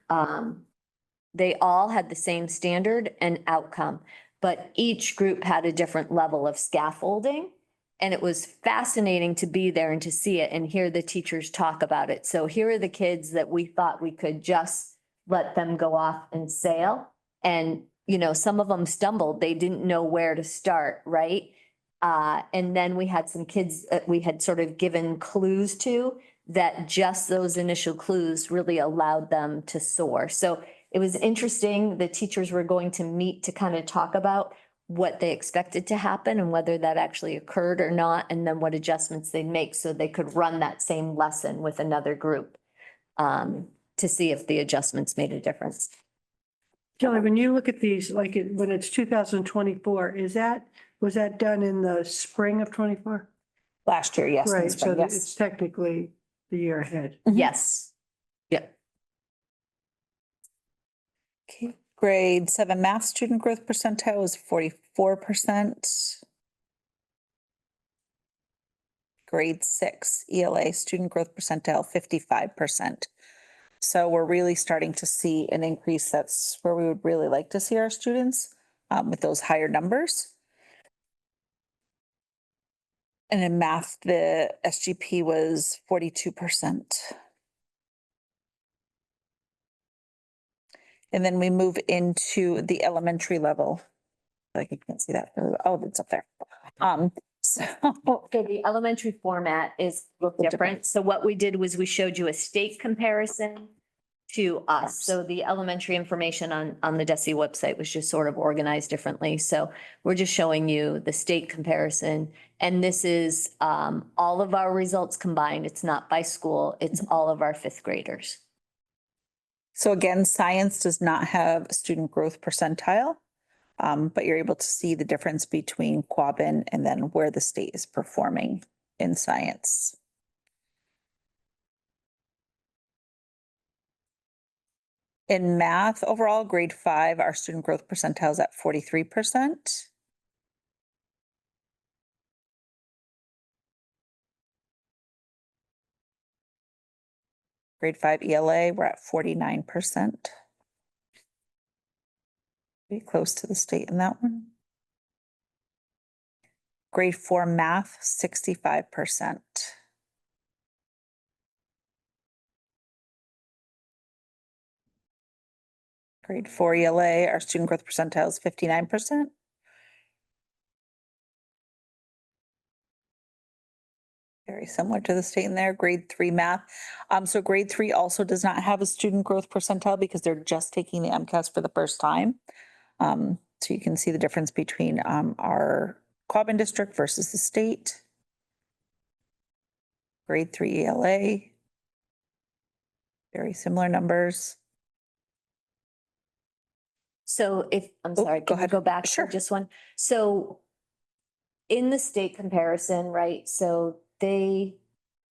They all had the same standard and outcome, but each group had a different level of scaffolding. And it was fascinating to be there and to see it and hear the teachers talk about it. So here are the kids that we thought we could just let them go off and sail. And, some of them stumbled. They didn't know where to start, right? And then we had some kids that we had sort of given clues to, that just those initial clues really allowed them to soar. So it was interesting. The teachers were going to meet to kind of talk about what they expected to happen and whether that actually occurred or not, and then what adjustments they'd make so they could run that same lesson with another group to see if the adjustments made a difference. Kelly, when you look at these, like when it's 2024, was that done in the spring of 24? Last year, yes. in the Right, spring, so yes. it's technically the year ahead. Yes. Yep. Okay. Grade 7 math student growth percentile was 44%. Grade 6 ELA student growth percentile, 55%. So we're really starting to see an increase. That's where we would really like to see our students with those higher numbers. And in math, the SGP was 42%. And then we move into the elementary level. Like you can't see that. Oh, it's up there. So the elementary format is a little different. So what we did was we showed you a state comparison to us. So the elementary information on the DESE website was just sort of organized differently. So we're just showing you the state comparison. And this is all of our results combined. It's not by school. It's all of our 5th graders. So again, science does not have a student growth percentile. But you're able to see the difference between Quabbin and then where the state is performing in science. In math overall, grade 5, our student growth percentile is at 43%. Grade 5 ELA, we're at 49%. Pretty close to the state in that one. Grade 4 math, 65%. Grade 4 ELA, our student growth percentile is 59%. Very similar to the state in there. Grade 3 math. So grade 3 also does not have a student growth percentile because they're just taking the MCAS for the first time. So you can see the difference between our Quabbin district versus the state. Grade 3 ELA. Very similar numbers. So if, I'm Oh, sorry, go can we ahead. go back Sure. for just one? So in the state comparison, right, so they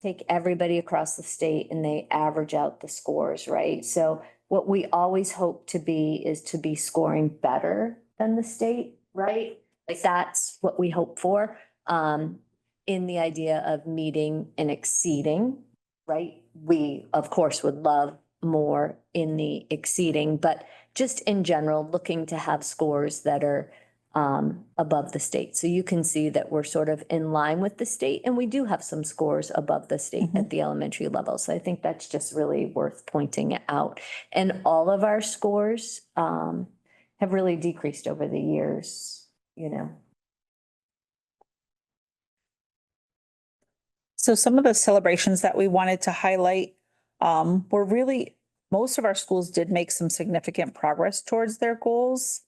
take everybody across the state and they average out the scores, right? So what we always hope to be is to be scoring better than the state, right? Like that's what we hope for, in the idea of meeting and exceeding, right? We, of course, would love more in the exceeding, but just in general, looking to have scores that are above the state. So you can see that we're sort of in line with the state, and we do have some scores above the state at the elementary level. So I think that's just really worth pointing out. And all of our scores have really decreased over the years, you know. So some of the celebrations that we wanted to highlight were really, most of our schools did make some significant progress towards their goals.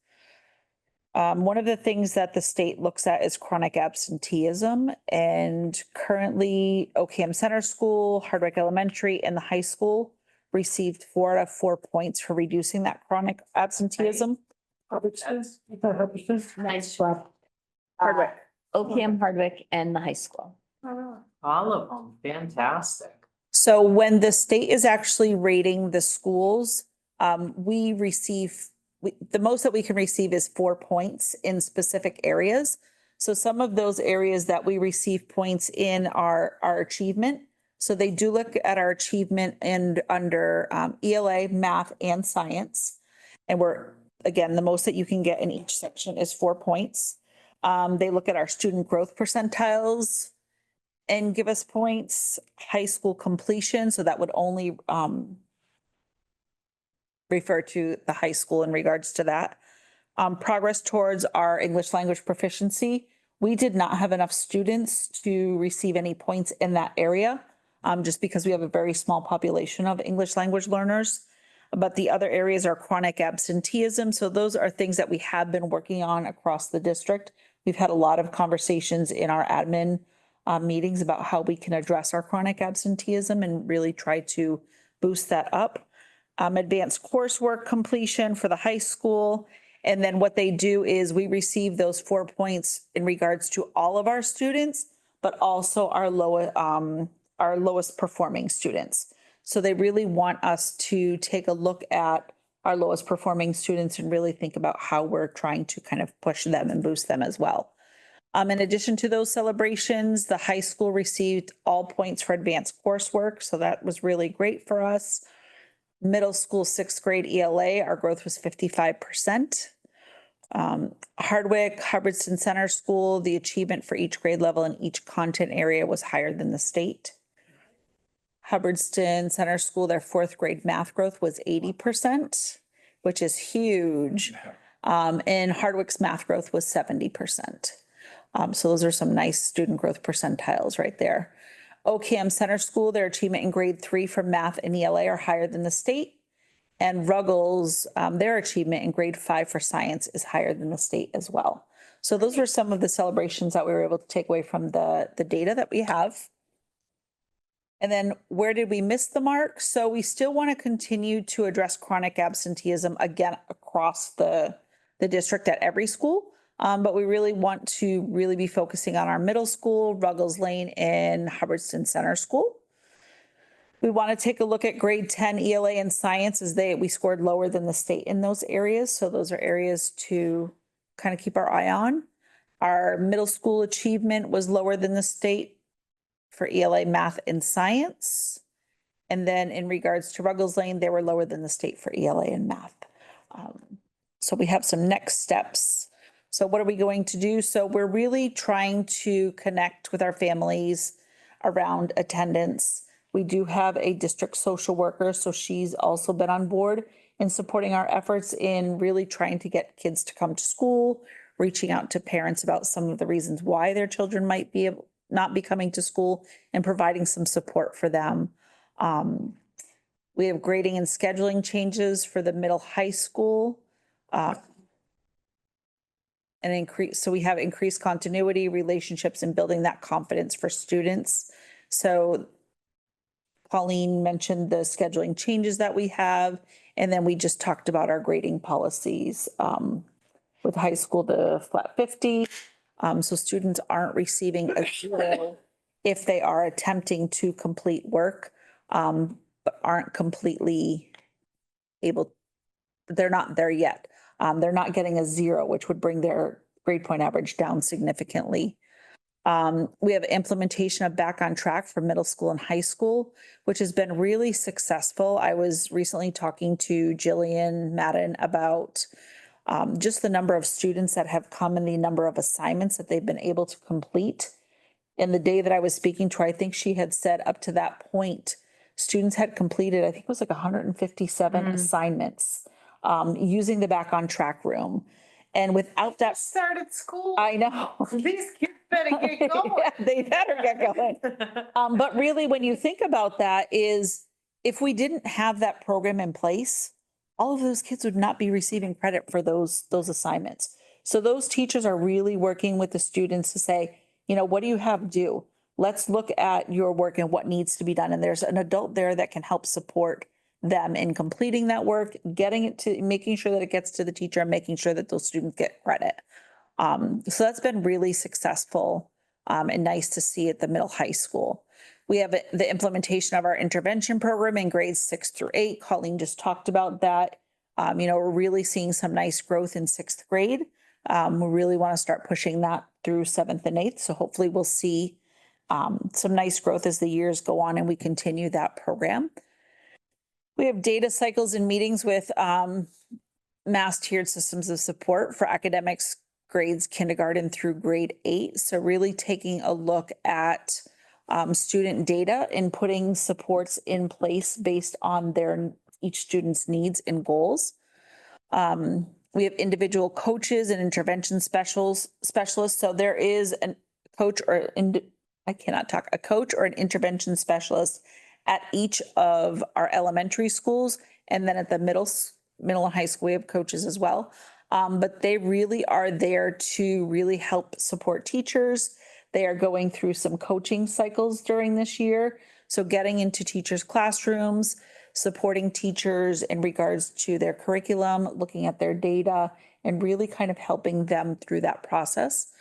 One of the things that the state looks at is chronic absenteeism, and currently OKM Center School, Hardwick Elementary, and the high school received 4 out of 4 points for reducing that chronic absenteeism. Nice job. Hardwick. OPM Hardwick and the high school. All of them, fantastic. So when the state is actually rating the schools, we receive, the most that we can receive is 4 points in specific areas. So some of those areas that we receive points in are our achievement. So they do look at our achievement and under ELA, math, and science. And we're, again, the most that you can get in each section is 4 points. They look at our student growth percentiles and give us points, high school completion. So that would only refer to the high school in regards to that. Progress towards our English language proficiency. We did not have enough students to receive any points in that area, just because we have a very small population of English language learners. But the other areas are chronic absenteeism. So those are things that we have been working on across the district. We've had a lot of conversations in our admin meetings about how we can address our chronic absenteeism and really try to boost that up. Advanced coursework completion for the high school. And then what they do is we receive those 4 points in regards to all of our students, but also our lowest performing students. So they really want us to take a look at our lowest performing students and really think about how we're trying to kind of push them and boost them as well. In addition to those celebrations, the high school received all points for advanced coursework. So that was really great for us. Middle school 6th grade ELA, our growth was 55%. Hardwick, Hubbardston Center School, the achievement for each grade level in each content area was higher than the state. Hubbardston Center School, their 4th grade math growth was 80%, which is huge. And Hardwick's math growth was 70%. So those are some nice student growth percentiles right there. OKM Center School, their achievement in grade 3 for math and ELA are higher than the state. And Ruggles, their achievement in grade 5 for science is higher than the state as well. So those were some of the celebrations that we were able to take away from the data that we have. And then where did we miss the mark? So we still want to continue to address chronic absenteeism again across the the district at every school. But we really want to really be focusing on our middle school, Ruggles Lane and Hubbardston Center School. We want to take a look at grade 10 ELA and science as we scored lower than the state in those areas. So those are areas to kind of keep our eye on. Our middle school achievement was lower than the state for ELA, math, and science. And then in regards to Ruggles Lane, they were lower than the state for ELA and math. So we have some next steps. So what are we going to do? So we're really trying to connect with our families around attendance. We do have a district social worker, so she's also been on board in supporting our efforts in really trying to get kids to come to school, reaching out to parents about some of the reasons why their children might be not be coming to school, and providing some support for them. We have grading and scheduling changes for the middle high school. So we have increased continuity, relationships, and building that confidence for students. So Pauline mentioned the scheduling changes that we have, and then we just talked about our grading policies with high school, the flat 50. So students aren't receiving a zero if they are attempting to complete work, but aren't completely able, they're not there yet. They're not getting a zero, which would bring their grade point average down significantly. We have implementation of Back on Track for middle school and high school, which has been really successful. I was recently talking to Jillian Madden about just the number of students that have come and the number of assignments that they've been able to complete. And the day that I was speaking to her, I think she had said up to that point, students had completed, I think it was like 157 assignments using the Back on Track room. And without that, Started school. I know. These kids better get going. Yeah, they better get going. But really, when you think about that, is if we didn't have that program in place, all of those kids would not be receiving credit for those assignments. So those teachers are really working with the students to say, you know, what do you have due? Let's look at your work and what needs to be done. And there's an adult there that can help support them in completing that work, getting it to, making sure that it gets to the teacher, and making sure that those students get credit. So that's been really successful and nice to see at the middle high school. We have the implementation of our intervention program in grades 6 through 8. Colleen just talked about that. You know, we're really seeing some nice growth in 6th grade. We really want to start pushing that through 7th and 8th. So hopefully we'll see some nice growth as the years go on and we continue that program. We have data cycles and meetings with mass tiered systems of support for academics grades kindergarten through grade 8. So really taking a look at student data and putting supports in place based on each student's needs and goals. We have individual coaches and intervention specialists. So there is a coach or a coach or an intervention specialist at each of our elementary schools. And then at the middle and high school, we have coaches as well. But they really are there to really help support teachers. They are going through some coaching cycles during this year. So getting into teachers' classrooms, supporting teachers in regards to their curriculum, looking at their data, and really kind of helping them through that process.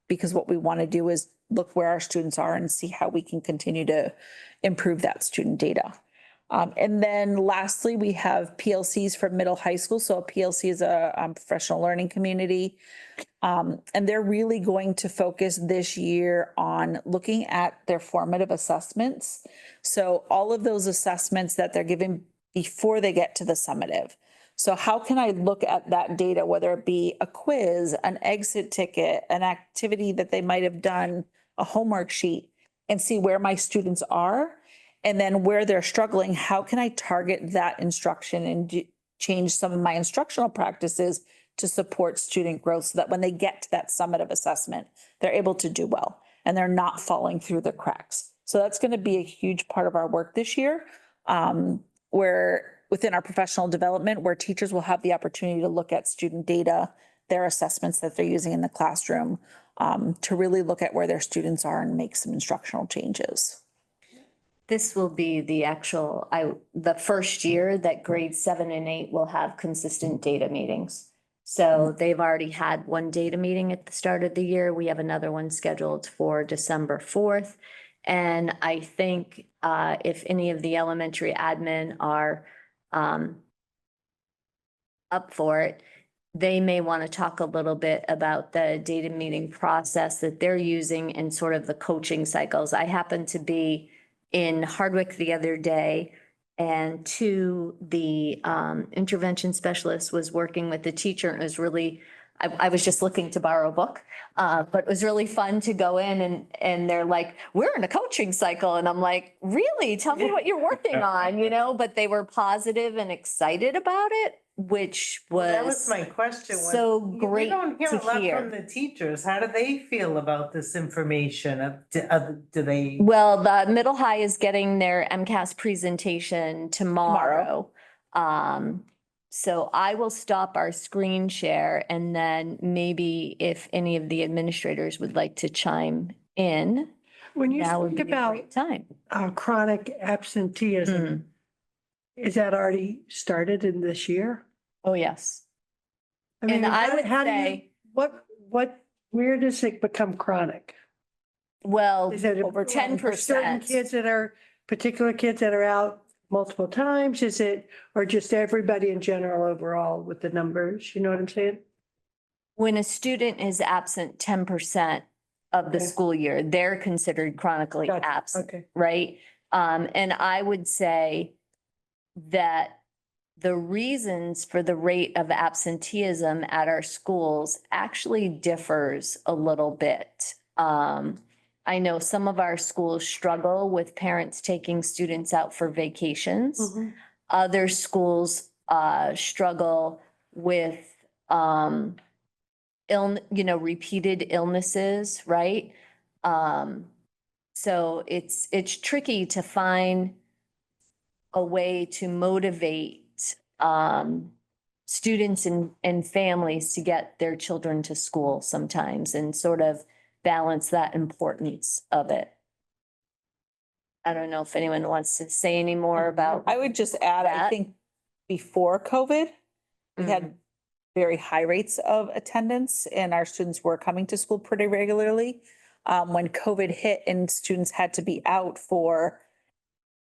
Because what we want to do is look where our students are and see how we can continue to improve that student data. And then lastly, we have PLCs for middle high school. So a PLC is a professional learning community. And they're really going to focus this year on looking at their formative assessments. So all of those assessments that they're given before they get to the summative. So how can I look at that data, whether it be a quiz, an exit ticket, an activity that they might have done, a homework sheet, and see where my students are, and then where they're struggling, how can I target that instruction and change some of my instructional practices to support student growth so that when they get to that summative assessment, they're able to do well and they're not falling through the cracks. So that's going to be a huge part of our work this year, where within our professional development, where teachers will have the opportunity to look at student data, their assessments that they're using in the classroom, to really look at where their students are and make some instructional changes. This will be the first year that grades 7 and 8 will have consistent data meetings. So they've already had one data meeting at the start of the year. We have another one scheduled for December 4th. And I think if any of the elementary admin are up for it, they may want to talk a little bit about the data meeting process that they're using and sort of the coaching cycles. I happened to be in Hardwick the other day, and the intervention specialist was working with the teacher, and it was really, I was just looking to borrow a book. But it was really fun to go in and they're like, we're in a coaching cycle. And I'm like, really? Tell me what you're working on, but they were positive and excited about it, which That was was my question. so We great don't hear to a lot from hear. the teachers. How do they feel about this information? Do they? Well, the middle high is getting their MCAS presentation tomorrow. So I will stop our screen share, and then maybe if any of the administrators would like to chime in, When you now would speak be a about great time. chronic absenteeism, is that already started in this year? Oh, yes. I mean, And I would how do you, say, where does it become chronic? well, Is it over certain 10%. kids particular kids that are out multiple times? Is it, or just everybody in general overall with the numbers? You know what I'm saying? When a student is absent 10% of the Okay. school year, they're considered chronically Gotcha. absent, Okay. right? And I would say that the reasons for the rate of absenteeism at our schools actually differs a little bit. I know some of our schools struggle with parents taking students out for vacations. Mhm. Other schools struggle with repeated illnesses, right? So it's tricky to find a way to motivate students and families to get their children to school sometimes and sort of balance that importance of it. I don't know if anyone wants to say any more about. I would just add, I That- think before COVID, we Mhm. had very high rates of attendance and our students were coming to school pretty regularly. When COVID hit and students had to be out for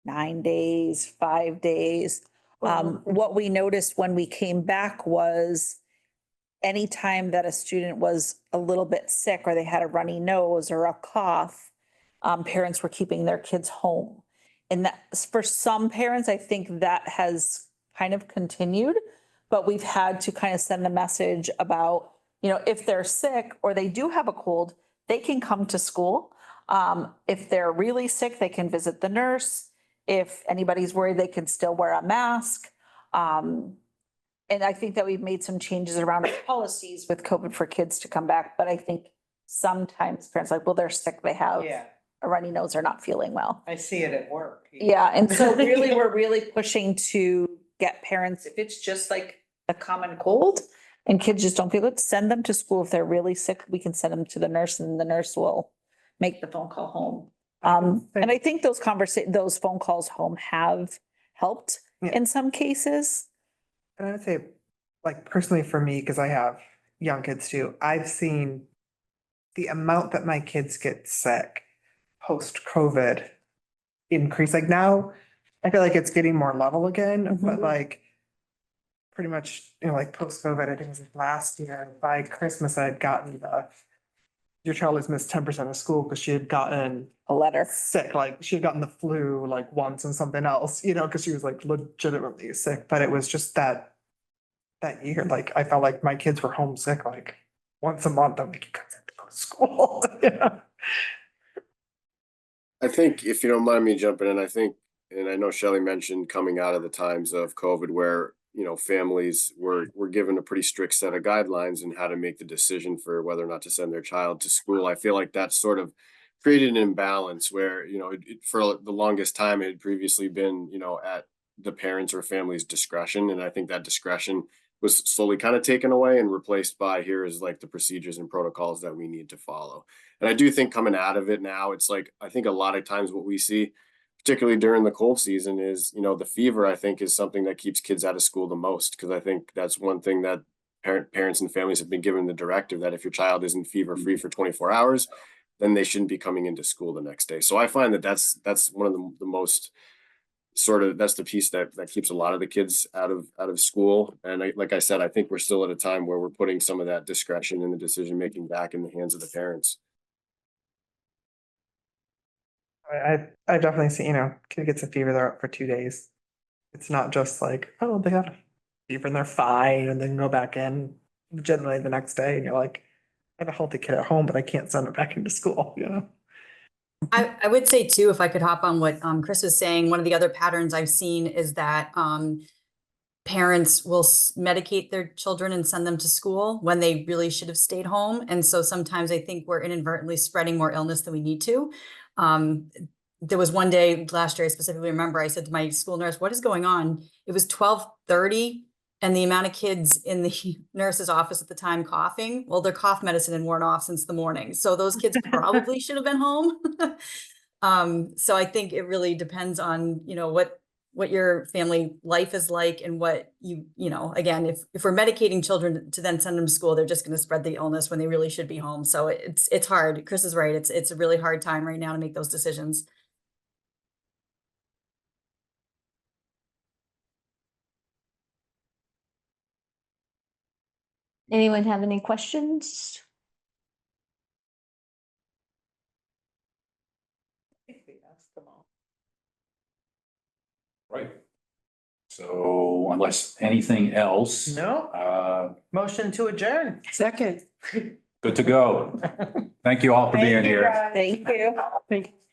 9 days, 5 days. What we noticed when we came back was anytime that a student was a little bit sick or they had a runny nose or a cough, parents were keeping their kids home. And that, for some parents, I think that has kind of continued, but we've had to kind of send the message about, if they're sick or they do have a cold, they can come to school. If they're really sick, they can visit the nurse. If anybody's worried, they can still wear a mask. And I think that we've made some changes around our policies with COVID for kids to come back. But I think sometimes parents are like, well, they're sick, they have Yeah, a runny nose, or not feeling well. I see it at work. Yeah, and so really, we're really pushing to get parents, if it's just like a common cold and kids just don't feel good, send them to school. If they're really sick, we can send them to the nurse and the nurse will make the phone call home. And I think those phone calls home have helped Yeah. in some cases. And I would say, like personally for me, because I have young kids too, I've seen the amount that my kids get sick post-COVID increase. Like now, I feel like it's getting more level again, but like pretty much, like post-COVID, I think it was like last year, by Christmas, I had gotten your child has missed 10% of school because she had gotten A letter. sick, like she had gotten the flu like once and something else, because she was like legitimately sick, but it was just that year, like I felt like my kids were homesick like once a month. I'm like, you guys have to go to school. Yeah. I think if you don't mind me jumping in, I think, and I know Shelley mentioned coming out of the times of COVID where, families were given a pretty strict set of guidelines and how to make the decision for whether or not to send their child to school. I feel like that sort of created an imbalance where, for the longest time, it had previously been, at the parents' or family's discretion. And I think that discretion was slowly kind of taken away and replaced by here is like the procedures and protocols that we need to follow. And I do think coming out of it now, it's like, I think a lot of times what we see, particularly during the cold season, is, the fever, I think, is something that keeps kids out of school the most. Because I think that's one thing that parents and families have been given the directive that if your child isn't fever-free for 24 hours, then they shouldn't be coming into school the next day. So I find that that's one of the most that's the piece that keeps a lot of the kids out of school. And like I said, I think we're still at a time where we're putting some of that discretion in the decision-making back in the hands of the parents. I definitely see, kid gets a fever, they're up for 2 days. It's not just like, oh, they got a fever and they're fine and then go back in generally the next day and you're like, I have a healthy kid at home, but I can't send them back into school, I would say too, if I could hop on what Chris was saying, one of the other patterns I've seen is that parents will medicate their children and send them to school when they really should have stayed home. And so sometimes I think we're inadvertently spreading more illness than we need to. There was one day last year, I specifically remember, I said to my school nurse, what is going on? It was 12:30 and the amount of kids in the nurse's office at the time coughing, well, their cough medicine had worn off since the morning. So those kids probably should have been home. So I think it really depends on, what your family life is like and what again, if we're medicating children to then send them to school, they're just going to spread the illness when they really should be home. So it's hard. Chris is right. It's a really hard time right now to make those decisions. Anyone have any questions? Right. So unless anything else. No, motion to adjourn. Second. Good to go. Thank you all for being here. Thank you. Thank you.